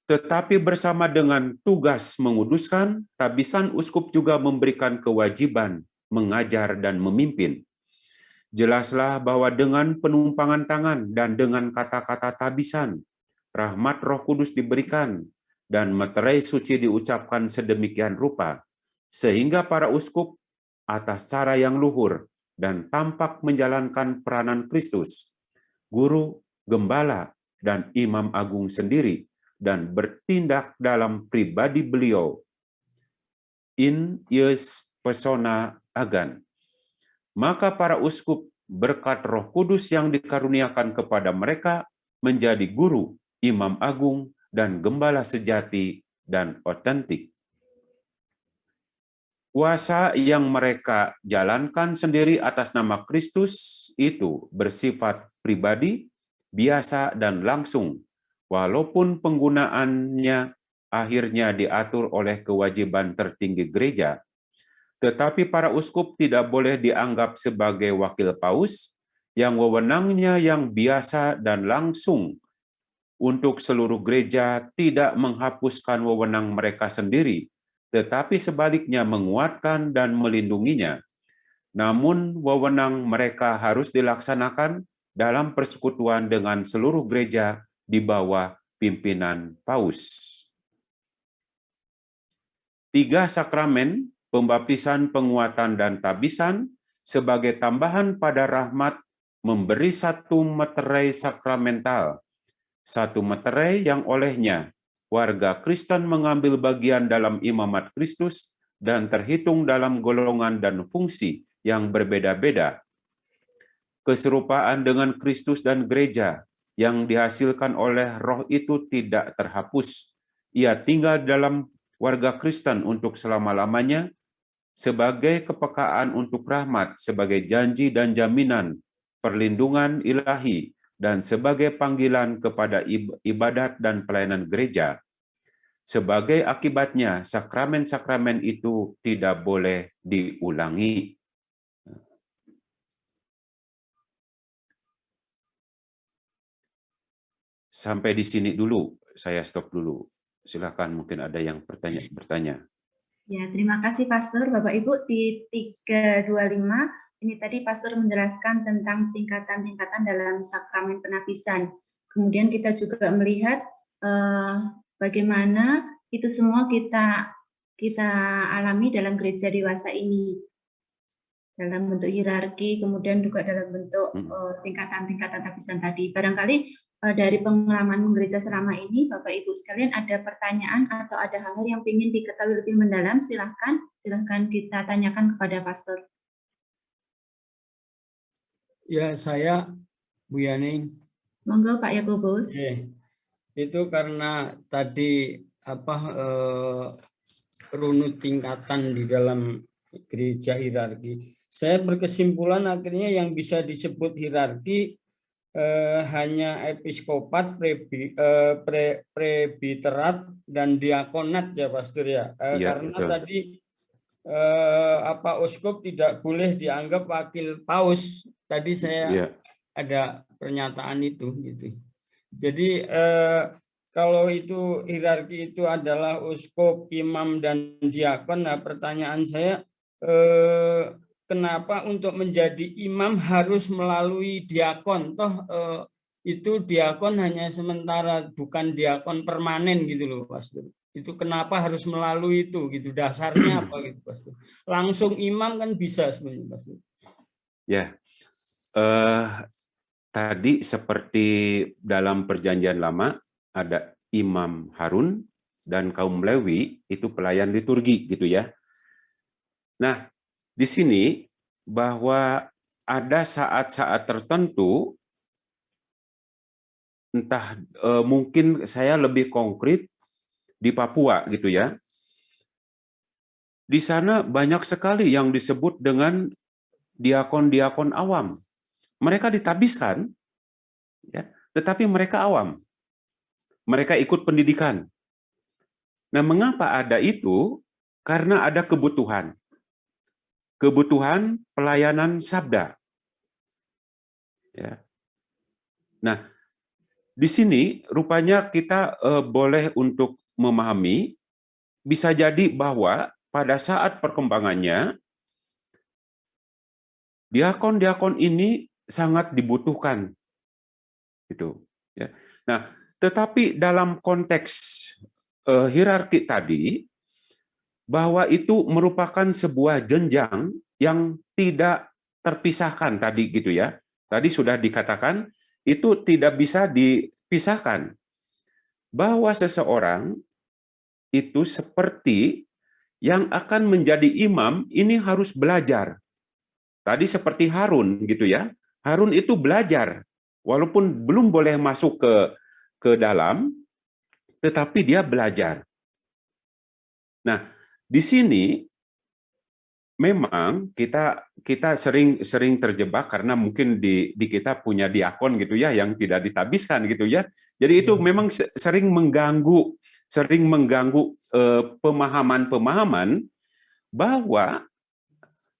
Tetapi bersama dengan tugas menguduskan, tabisan uskup juga memberikan kewajiban mengajar dan memimpin. Jelaslah bahwa dengan penumpangan tangan dan dengan kata-kata tabisan, rahmat Roh Kudus diberikan dan meterai suci diucapkan sedemikian rupa, sehingga para uskup atas cara yang luhur dan tampak menjalankan peranan Kristus, guru, gembala, dan imam agung sendiri, dan bertindak dalam pribadi beliau, in ius persona agan. Maka para uskup berkat Roh Kudus yang dikaruniakan kepada mereka menjadi guru, imam agung, dan gembala sejati dan otentik. Kuasa yang mereka jalankan sendiri atas nama Kristus itu bersifat pribadi, biasa, dan langsung, walaupun penggunaannya akhirnya diatur oleh kewajiban tertinggi gereja. Tetapi para uskup tidak boleh dianggap sebagai wakil paus yang wewenangnya yang biasa dan langsung untuk seluruh gereja, tidak menghapuskan wewenang mereka sendiri, tetapi sebaliknya menguatkan dan melindunginya. Namun wewenang mereka harus dilaksanakan dalam persekutuan dengan seluruh gereja di bawah pimpinan paus. 3 sakramen, pembaptisan, penguatan, dan tabisan, sebagai tambahan pada rahmat, memberi satu meterai sakramental. Satu meterai yang olehnya warga Kristen mengambil bagian dalam imamat Kristus dan terhitung dalam golongan dan fungsi yang berbeda-beda. Keserupaan dengan Kristus dan gereja yang dihasilkan oleh Roh itu tidak terhapus. Ia tinggal dalam warga Kristen untuk selama-lamanya sebagai kepekaan untuk rahmat, sebagai janji dan jaminan perlindungan ilahi, dan sebagai panggilan kepada ibadat dan pelayanan gereja. Sebagai akibatnya, sakramen-sakramen itu tidak boleh diulangi. Sampai di sini dulu, saya stop dulu. Silakan, mungkin ada yang bertanya.
Ya, terima kasih Pastor. Bapak Ibu, di 325 ini tadi Pastor menjelaskan tentang tingkatan-tingkatan dalam sakramen penapisan. Kemudian kita juga melihat bagaimana itu semua kita alami dalam gereja dewasa ini, dalam bentuk hierarki, kemudian juga dalam bentuk tingkatan-tingkatan tapisan tadi. Barangkali dari pengalaman gereja selama ini, Bapak Ibu sekalian, ada pertanyaan atau ada hal-hal yang ingin diketahui lebih mendalam, silahkan kita tanyakan kepada Pastor.
Ya, saya Bu Yani.
Monggo Pak Yakobus.
Itu karena tadi runut tingkatan di dalam gereja hierarki. Saya berkesimpulan akhirnya yang bisa disebut hierarki hanya episkopat, presbiterat, dan diakonat ya Pastor ya. Karena betul. Tadi uskup tidak boleh dianggap wakil paus. Tadi saya ada pernyataan itu gitu. Jadi kalau itu hierarki itu adalah uskup, imam, dan diakon, nah pertanyaan saya kenapa untuk menjadi imam harus melalui diakon? Toh itu diakon hanya sementara, bukan diakon permanen gitu loh, Pastor. Itu kenapa harus melalui itu gitu? Dasarnya apa gitu, Pastor? Langsung imam kan bisa sebenarnya, Pastor.
Ya. Tadi seperti dalam Perjanjian Lama ada Imam Harun dan kaum Lewi itu pelayan liturgi gitu ya. Nah, di sini bahwa ada saat-saat tertentu, entah mungkin saya lebih konkret di Papua gitu ya. Di sana banyak sekali yang disebut dengan diakon-diakon awam. Mereka ditabiskan, ya, tetapi mereka awam. Mereka ikut pendidikan. Nah, mengapa ada itu? Karena ada kebutuhan. Kebutuhan pelayanan sabda. Ya. Nah, di sini rupanya kita boleh untuk memahami, bisa jadi bahwa pada saat perkembangannya, diakon-diakon ini sangat dibutuhkan, gitu. Ya. Nah, tetapi dalam konteks hierarki tadi, bahwa itu merupakan sebuah jenjang yang tidak terpisahkan tadi gitu ya. Tadi sudah dikatakan itu tidak bisa dipisahkan. Bahwa seseorang itu seperti yang akan menjadi imam ini harus belajar. Tadi seperti Harun gitu ya. Harun itu belajar walaupun belum boleh masuk ke dalam, tetapi dia belajar. Nah, di sini memang kita sering terjebak karena mungkin di kita punya diakon gitu ya yang tidak ditabiskan gitu ya. Jadi itu memang sering mengganggu pemahaman-pemahaman bahwa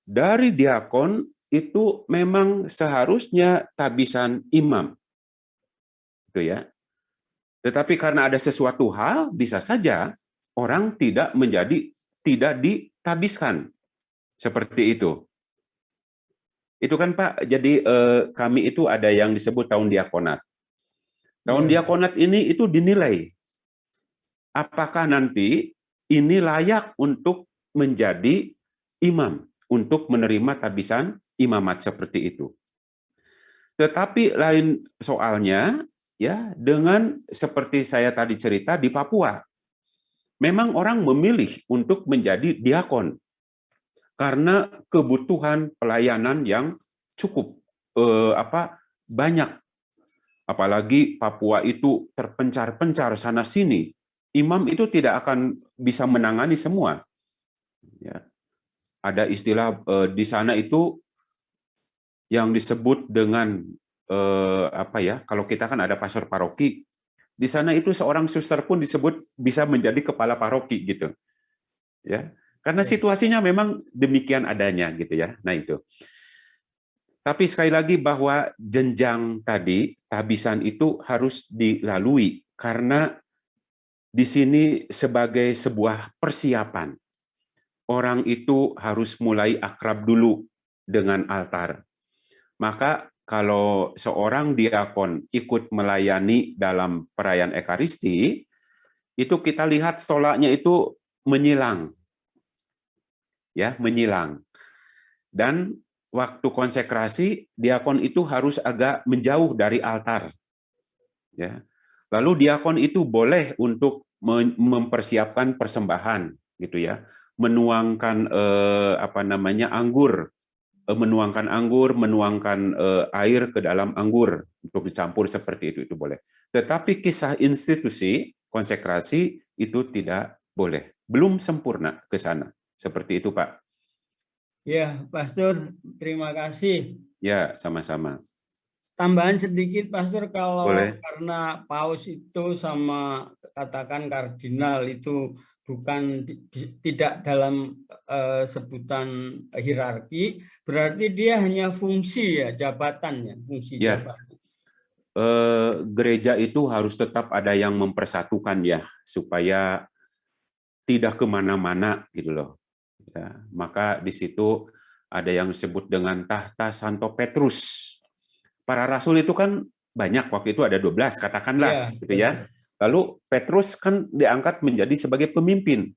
dari diakon itu memang seharusnya tabisan imam. Itu ya. Tetapi karena ada sesuatu hal, bisa saja orang tidak ditabiskan. Seperti itu. Itu kan Pak, jadi kami itu ada yang disebut tahun diakonat. Tahun diakonat ini itu dinilai apakah nanti ini layak untuk menjadi imam, untuk menerima tabisan imamat seperti itu. Tetapi lain soalnya ya dengan seperti saya tadi cerita di Papua. Memang orang memilih untuk menjadi diakon karena kebutuhan pelayanan yang cukup banyak. Apalagi Papua itu terpencar-pencar sana-sini. Imam itu tidak akan bisa menangani semua. Ya. Ada istilah di sana itu yang disebut dengan kalau kita kan ada pastor paroki, di sana itu seorang suster pun disebut bisa menjadi kepala paroki gitu. Ya. Karena situasinya memang demikian adanya gitu ya. Nah itu. Tapi sekali lagi bahwa jenjang tadi, tabisan itu harus dilalui karena di sini sebagai sebuah persiapan. Orang itu harus mulai akrab dulu dengan altar. Maka kalau seorang diakon ikut melayani dalam perayaan Ekaristi, itu kita lihat stolanya itu menyilang. Ya, menyilang. Dan waktu konsekrasi, diakon itu harus agak menjauh dari altar. Ya. Lalu diakon itu boleh untuk mempersiapkan persembahan, gitu ya, menuangkan anggur, menuangkan air ke dalam anggur untuk dicampur seperti itu boleh. Tetapi kisah institusi konsekrasi itu tidak boleh, belum sempurna ke sana, seperti itu Pak.
Ya, Pastor, terima kasih.
Ya, sama-sama.
Tambahan sedikit, Pastor, kalau
boleh.
Karena paus itu sama katakan kardinal itu bukan tidak dalam sebutan hierarki, berarti dia hanya fungsi ya, jabatannya, fungsi
ya.
jabatan.
Gereja itu harus tetap ada yang mempersatukan ya, supaya tidak kemana-mana gitu loh. Ya, maka di situ ada yang disebut dengan tahta Santo Petrus. Para rasul itu kan banyak, waktu itu ada 12 katakanlah, gitu ya. Lalu Petrus kan diangkat menjadi sebagai pemimpin.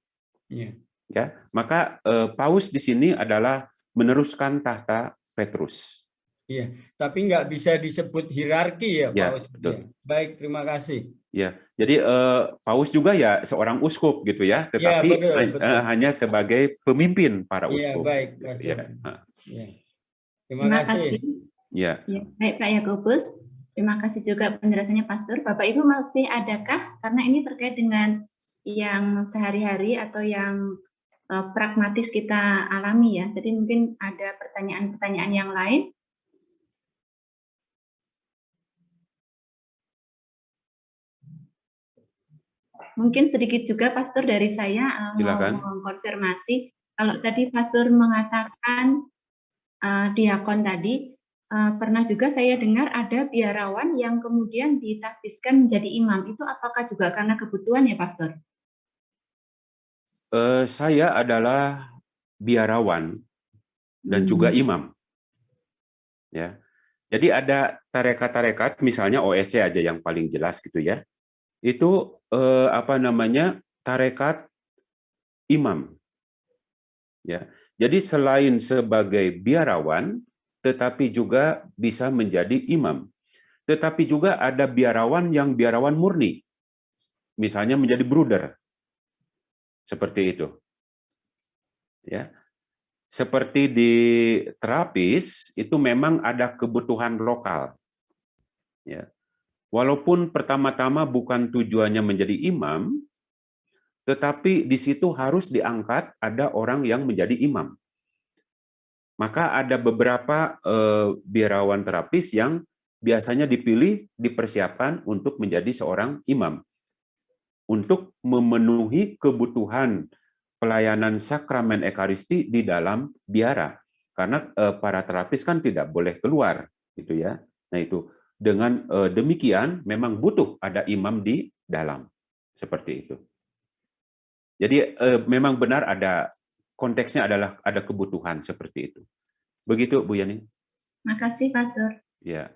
Ya, maka paus di sini adalah meneruskan tahta Petrus.
Iya, tapi nggak bisa disebut hierarki ya,
ya
paus.
Betul.
Baik, terima kasih.
Ya, jadi paus juga ya seorang uskup gitu ya, tetapi
ya, betul.
Hanya sebagai pemimpin para uskup.
Baik,
gitu,
ya.
Terima kasih.
Ya.
Baik Pak Yakobus, terima kasih juga penjelasannya Pastor. Bapak Ibu masih adakah, karena ini terkait dengan yang sehari-hari atau yang pragmatis kita alami ya, jadi mungkin ada pertanyaan-pertanyaan yang lain. Mungkin sedikit juga Pastor dari saya mau mengkonfirmasi. Kalau tadi Pastor mengatakan diakon tadi, pernah juga saya dengar ada biarawan yang kemudian ditahbiskan menjadi imam. Itu apakah juga karena kebutuhan ya Pastor?
Saya adalah biarawan dan juga imam. Ya. Jadi ada tarekat-tarekat, misalnya OSC aja yang paling jelas gitu ya. Itu tarekat imam. Ya. Jadi selain sebagai biarawan, tetapi juga bisa menjadi imam. Tetapi juga ada biarawan yang biarawan murni. Misalnya menjadi bruder. Seperti itu. Ya. Seperti di terapis, itu memang ada kebutuhan lokal. Ya. Walaupun pertama-tama bukan tujuannya menjadi imam, tetapi di situ harus diangkat ada orang yang menjadi imam. Maka ada beberapa biarawan terapis yang biasanya dipilih, dipersiapkan untuk menjadi seorang imam. Untuk memenuhi kebutuhan pelayanan sakramen Ekaristi di dalam biara. karena para terapis kan tidak boleh keluar, gitu ya. Nah itu dengan demikian memang butuh ada imam di dalam, seperti itu. Jadi memang benar ada konteksnya adalah ada kebutuhan seperti itu. Begitu Bu Yani.
Makasih Pastor.
Ya.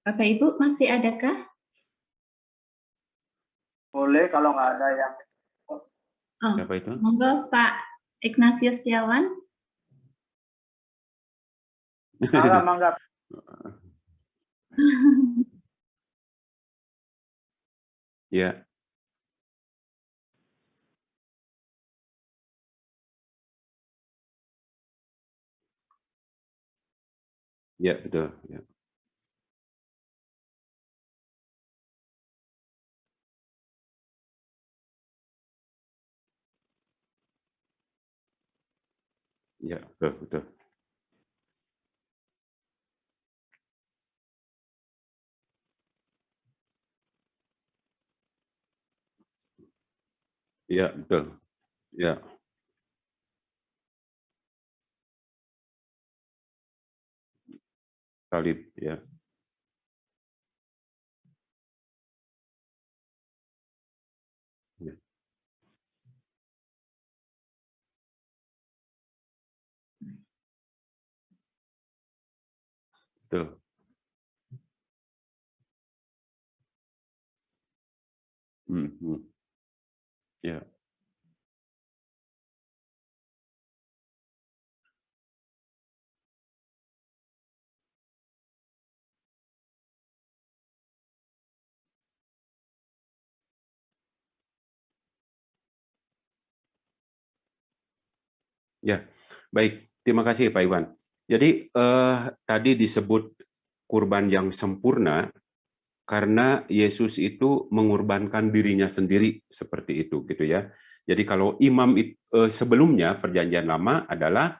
Bapak Ibu masih adakah?
Boleh kalau nggak ada yang.
Oh,
siapa itu?
Monggo Pak Ignatius Setiawan.
Mangga.
Ya. Ya, betul. Ya. Ya, betul, betul. Ya, betul. Ya. Talib, ya. Ya. Betul. Ya. Ya, baik. Terima kasih Pak Iwan. Jadi tadi disebut kurban yang sempurna karena Yesus itu mengorbankan dirinya sendiri seperti itu, gitu ya. Jadi kalau imam sebelumnya Perjanjian Lama adalah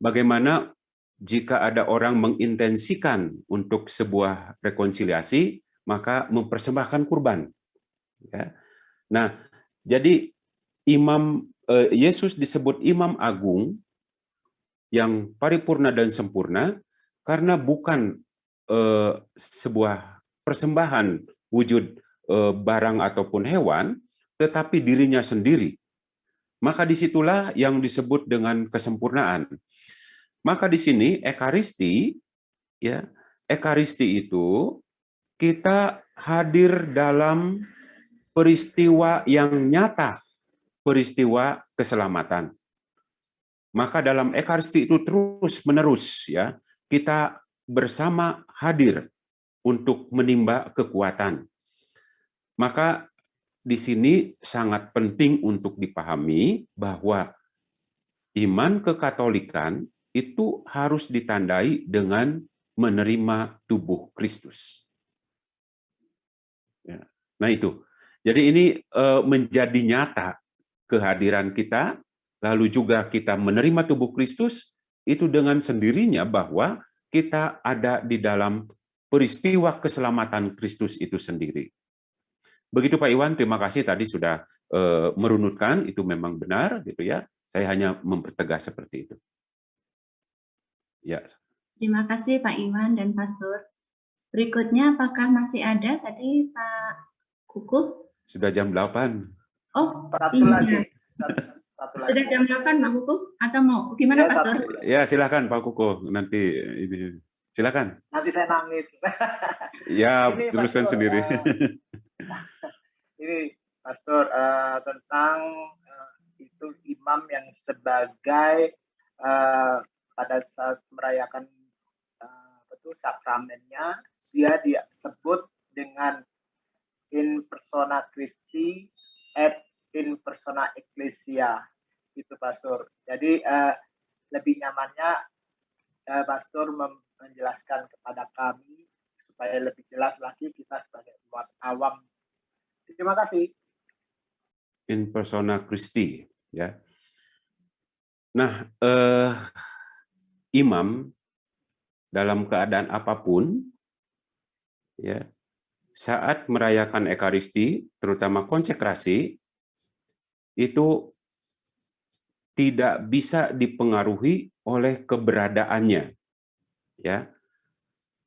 bagaimana jika ada orang mengintensikan untuk sebuah rekonsiliasi, maka mempersembahkan kurban. Ya. Nah, jadi Yesus disebut Imam Agung yang paripurna dan sempurna karena bukan sebuah persembahan wujud barang ataupun hewan, tetapi dirinya sendiri. Maka disitulah yang disebut dengan kesempurnaan. Maka di sini ekaristi, ya, ekaristi itu kita hadir dalam peristiwa yang nyata, peristiwa keselamatan. Maka dalam ekaristi itu terus-menerus ya, kita bersama hadir untuk menimba kekuatan. Maka di sini sangat penting untuk dipahami bahwa iman kekatolikan itu harus ditandai dengan menerima tubuh Kristus. Ya. Nah itu. Jadi ini menjadi nyata kehadiran kita, lalu juga kita menerima tubuh Kristus, itu dengan sendirinya bahwa kita ada di dalam peristiwa keselamatan Kristus itu sendiri. Begitu Pak Iwan, terima kasih tadi sudah merunutkan, itu memang benar, gitu ya. Saya hanya mempertegas seperti itu. Ya.
Terima kasih Pak Iwan dan Pastor. Berikutnya apakah masih ada tadi Pak Kukuh?
Sudah jam 8.
Oh,
satu lagi.
Sudah jam 8 Pak Kukuh? Atau mau gimana Pastor?
Ya silakan Pak Kukuh, nanti ini silakan.
Nanti saya nangis.
Ya, teruskan sendiri.
Ini Pastor tentang itu imam yang sebagai pada saat merayakan sakramennya dia disebut dengan in persona Christi et in persona ecclesia, itu Pastor. Jadi lebih nyamannya Pastor menjelaskan kepada kami supaya lebih jelas lagi kita sebagai umat awam. Terima kasih.
In persona Christi, ya. Nah, imam dalam keadaan apapun, ya, saat merayakan Ekaristi, terutama konsekrasi, itu tidak bisa dipengaruhi oleh keberadaannya. Ya.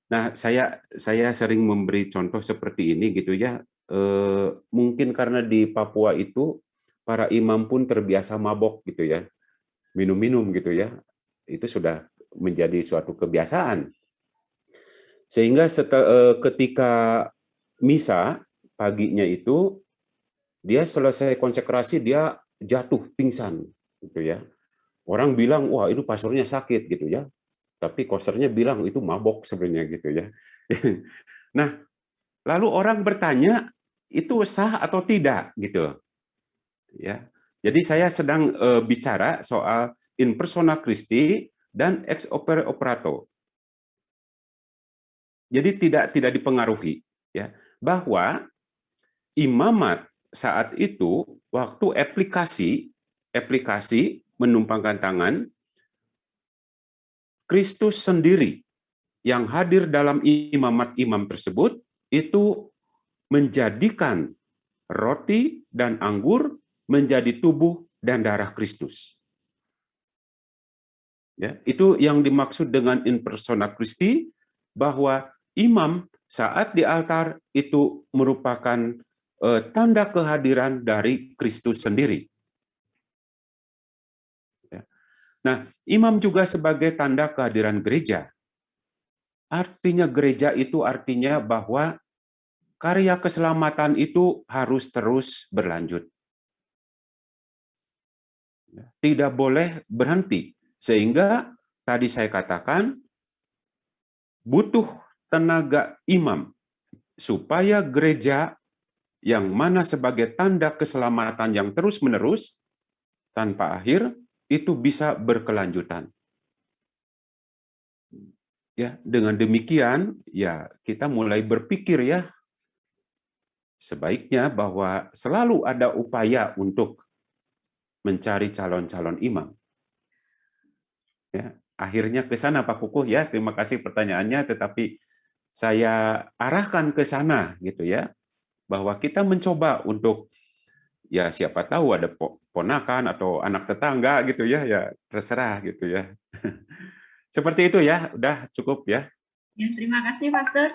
Nah, saya sering memberi contoh seperti ini gitu ya. Mungkin karena di Papua itu para imam pun terbiasa mabok gitu ya. Minum-minum gitu ya. Itu sudah menjadi suatu kebiasaan. Sehingga ketika misa paginya itu dia selesai konsekrasi dia jatuh pingsan gitu ya. Orang bilang wah itu pastornya sakit gitu ya. Tapi kosternya bilang itu mabok sebenarnya gitu ya. Nah, lalu orang bertanya itu sah atau tidak gitu. Ya. Jadi saya sedang bicara soal in persona Christi dan ex opere operato. Jadi tidak dipengaruhi ya. Bahwa imamat saat itu waktu aplikasi menumpangkan tangan Kristus sendiri yang hadir dalam imamat imam tersebut itu menjadikan roti dan anggur menjadi tubuh dan darah Kristus. Ya, itu yang dimaksud dengan in persona Christi, bahwa imam saat di altar itu merupakan tanda kehadiran dari Kristus sendiri. Nah, imam juga sebagai tanda kehadiran gereja. Artinya gereja itu artinya bahwa karya keselamatan itu harus terus berlanjut. Tidak boleh berhenti. Sehingga tadi saya katakan butuh tenaga imam supaya gereja yang mana sebagai tanda keselamatan yang terus-menerus tanpa akhir itu bisa berkelanjutan. Ya, dengan demikian ya kita mulai berpikir ya sebaiknya bahwa selalu ada upaya untuk mencari calon-calon imam. Ya, akhirnya ke sana Pak Kukuh ya. Terima kasih pertanyaannya, tetapi saya arahkan ke sana gitu ya, bahwa kita mencoba untuk ya siapa tahu ada ponakan atau anak tetangga gitu ya, ya terserah gitu ya. Seperti itu ya, udah cukup ya.
Ya, terima kasih Pastor.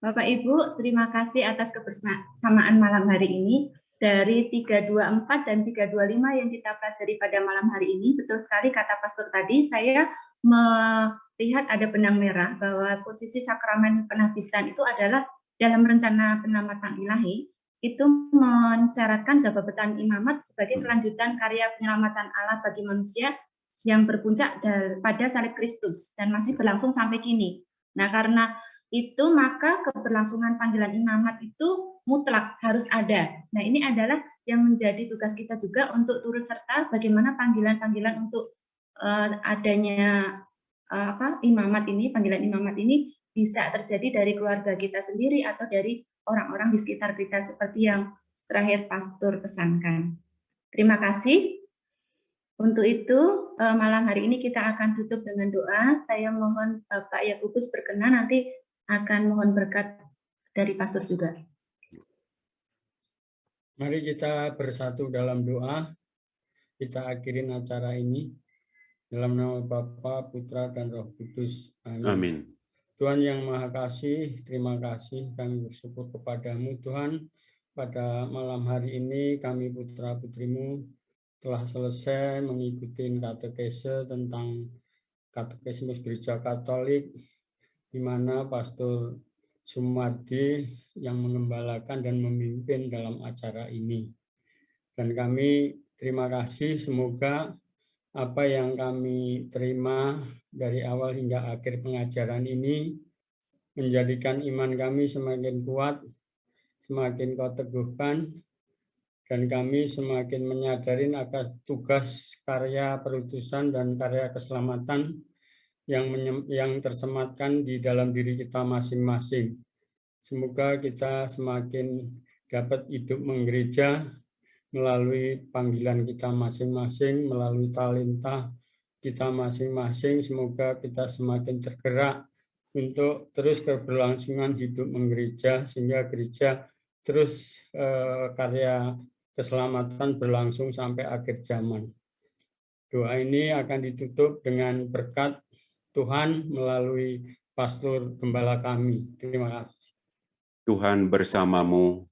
Bapak Ibu, terima kasih atas kebersamaan malam hari ini. Dari 324 dan 325 yang kita pelajari pada malam hari ini, betul sekali kata Pastor tadi, saya melihat ada benang merah bahwa posisi sakramen penabisan itu adalah dalam rencana penyelamatan ilahi, itu mensyaratkan jabatan imamat sebagai kelanjutan karya penyelamatan Allah bagi manusia yang berpuncak pada salib Kristus dan masih berlangsung sampai kini. Nah, karena itu maka keberlangsungan panggilan imamat itu mutlak harus ada. Nah, ini adalah yang menjadi tugas kita juga untuk turut serta bagaimana panggilan-panggilan untuk adanya imamat ini, panggilan imamat ini bisa terjadi dari keluarga kita sendiri atau dari orang-orang di sekitar kita seperti yang terakhir Pastor pesankan. Terima kasih. Untuk itu, malam hari ini kita akan tutup dengan doa. Saya mohon Pak Yakubus berkenan nanti akan mohon berkat dari Pastor juga.
Mari kita bersatu dalam doa. Kita akhirin acara ini. Dalam nama Bapa, Putra, dan Roh Kudus. Amin.
Amin.
Tuhan yang Maha Kasih, terima kasih. Kami bersyukur kepadamu Tuhan. Pada malam hari ini kami putra-putrimu telah selesai mengikuti katekese tentang katekismus Gereja Katolik, di mana Pastor Sumadi yang mengembalakan dan memimpin dalam acara ini. Dan kami terima kasih, semoga apa yang kami terima dari awal hingga akhir pengajaran ini menjadikan iman kami semakin kuat, semakin kau teguhkan, dan kami semakin menyadari akan tugas karya perutusan dan karya keselamatan yang tersematkan di dalam diri kita masing-masing. Semoga kita semakin dapat hidup menggereja melalui panggilan kita masing-masing, melalui talenta kita masing-masing. Semoga kita semakin tergerak untuk terus keberlangsungan hidup menggereja, sehingga gereja terus karya keselamatan berlangsung sampai akhir zaman. doa ini akan ditutup dengan berkat Tuhan melalui Pastor Gembala kami. Terima kasih.
Tuhan bersamamu.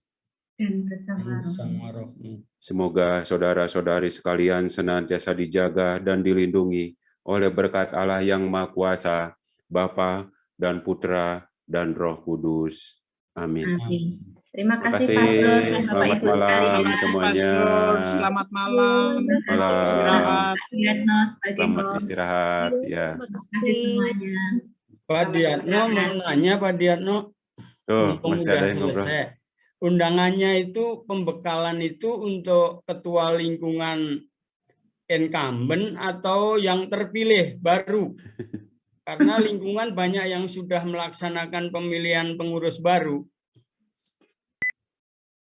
Dan bersama
rohmu.
Semoga saudara-saudari sekalian senantiasa dijaga dan dilindungi oleh berkat Allah yang Maha Kuasa, Bapa dan Putra dan Roh Kudus. Amin.
Amin. Terima kasih,
Pastor dan Bapak
Selamat
Ibu malam semuanya.
Selamat malam.
Selamat
istirahat.
Selamat istirahat. Ya.
Terima kasih semuanya.
Pak Diatno mau nanya, Pak Diatno.
Tuh, masih ada yang ngobrol.
Undangannya itu, pembekalan itu untuk ketua lingkungan incumbent atau yang terpilih baru? Karena lingkungan banyak yang sudah melaksanakan pemilihan pengurus baru.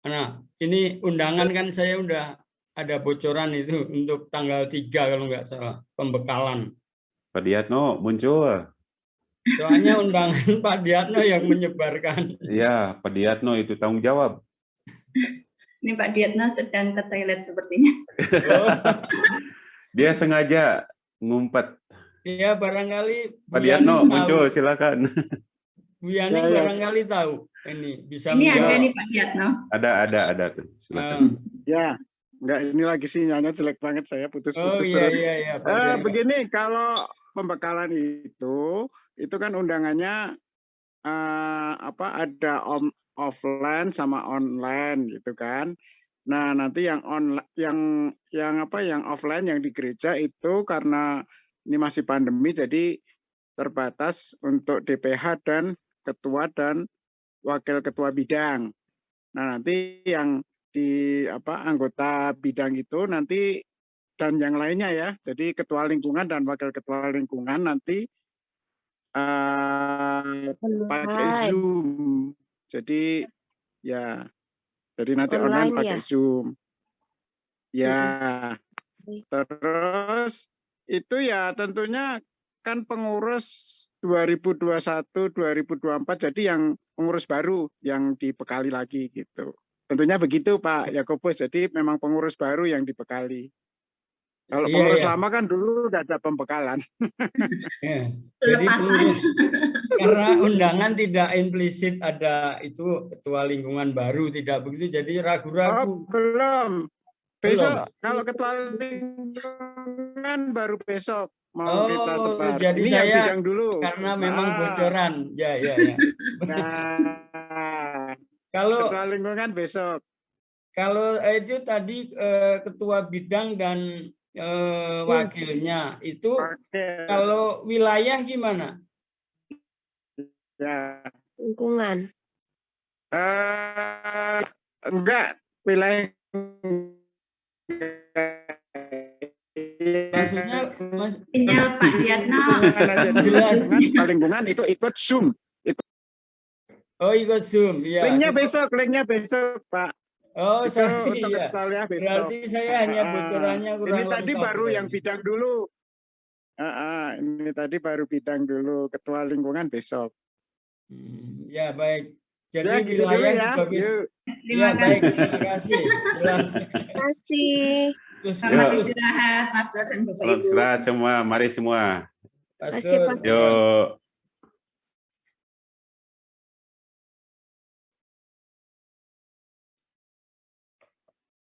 Nah, ini undangan kan saya udah ada bocoran itu untuk tanggal 3 kalau nggak salah, pembekalan.
Pak Diatno muncul.
Soalnya undangan Pak Diatno yang menyebarkan.
Ya, Pak Diatno itu tanggung jawab.
Ini Pak Diatno sedang ke toilet sepertinya.
Oh.
Dia sengaja ngumpet.
Iya, barangkali
Pak Diatno muncul, silakan.
Bu Yani barangkali tahu. Ini bisa
ini
menjawab.
ada nih Pak Diatno.
Ada tuh. Silakan.
Ya, enggak, ini lagi sinyalnya jelek banget, saya putus-putus terus.
Iya.
Begini, kalau pembekalan itu kan undangannya ada offline sama online gitu kan. Nah, nanti yang offline yang di gereja itu karena ini masih pandemi jadi terbatas untuk DPH dan ketua dan wakil ketua bidang. Nah, nanti yang di anggota bidang itu nanti dan yang lainnya ya. Jadi ketua lingkungan dan wakil ketua lingkungan nanti pakai Zoom. Jadi nanti online pakai Zoom. Ya. Terus itu ya tentunya kan pengurus 2021-2024 jadi yang pengurus baru yang dibekali lagi gitu. Tentunya begitu Pak Yakobus. Jadi memang pengurus baru yang dibekali. Kalau pengurus lama kan dulu udah ada pembekalan.
Ya. Jadi karena undangan tidak implisit ada itu ketua lingkungan baru, tidak begitu. Jadi ragu-ragu.
Oh, belum. Besok kalau ketua lingkungan baru besok mau kita sebar.
Jadi
ini
saya
yang bidang dulu.
Karena memang bocoran. Ya. Kalau
ketua lingkungan besok.
Kalau itu tadi ketua bidang dan wakilnya itu kalau wilayah gimana?
Ya.
Lingkungan.
Enggak, wilayah.
Maksudnya
Pak Diatno.
Jelas.
Lingkungan itu ikut Zoom.
Ikut Zoom. Ya.
Linknya besok Pak.
Oh,
itu untuk
iya. Berarti saya hanya bocorannya kurang
ini tadi baru yang bidang dulu. Ini tadi baru bidang dulu. Ketua lingkungan besok.
Ya baik. Jadi
ya, gitu
wilayah
ya.
Ya baik. Terima kasih.
Terima kasih.
Selamat istirahat, Pastor dan Bapak Ibu.
Selamat istirahat semua. Mari semua.
Terima kasih, Pastor.
Yuk.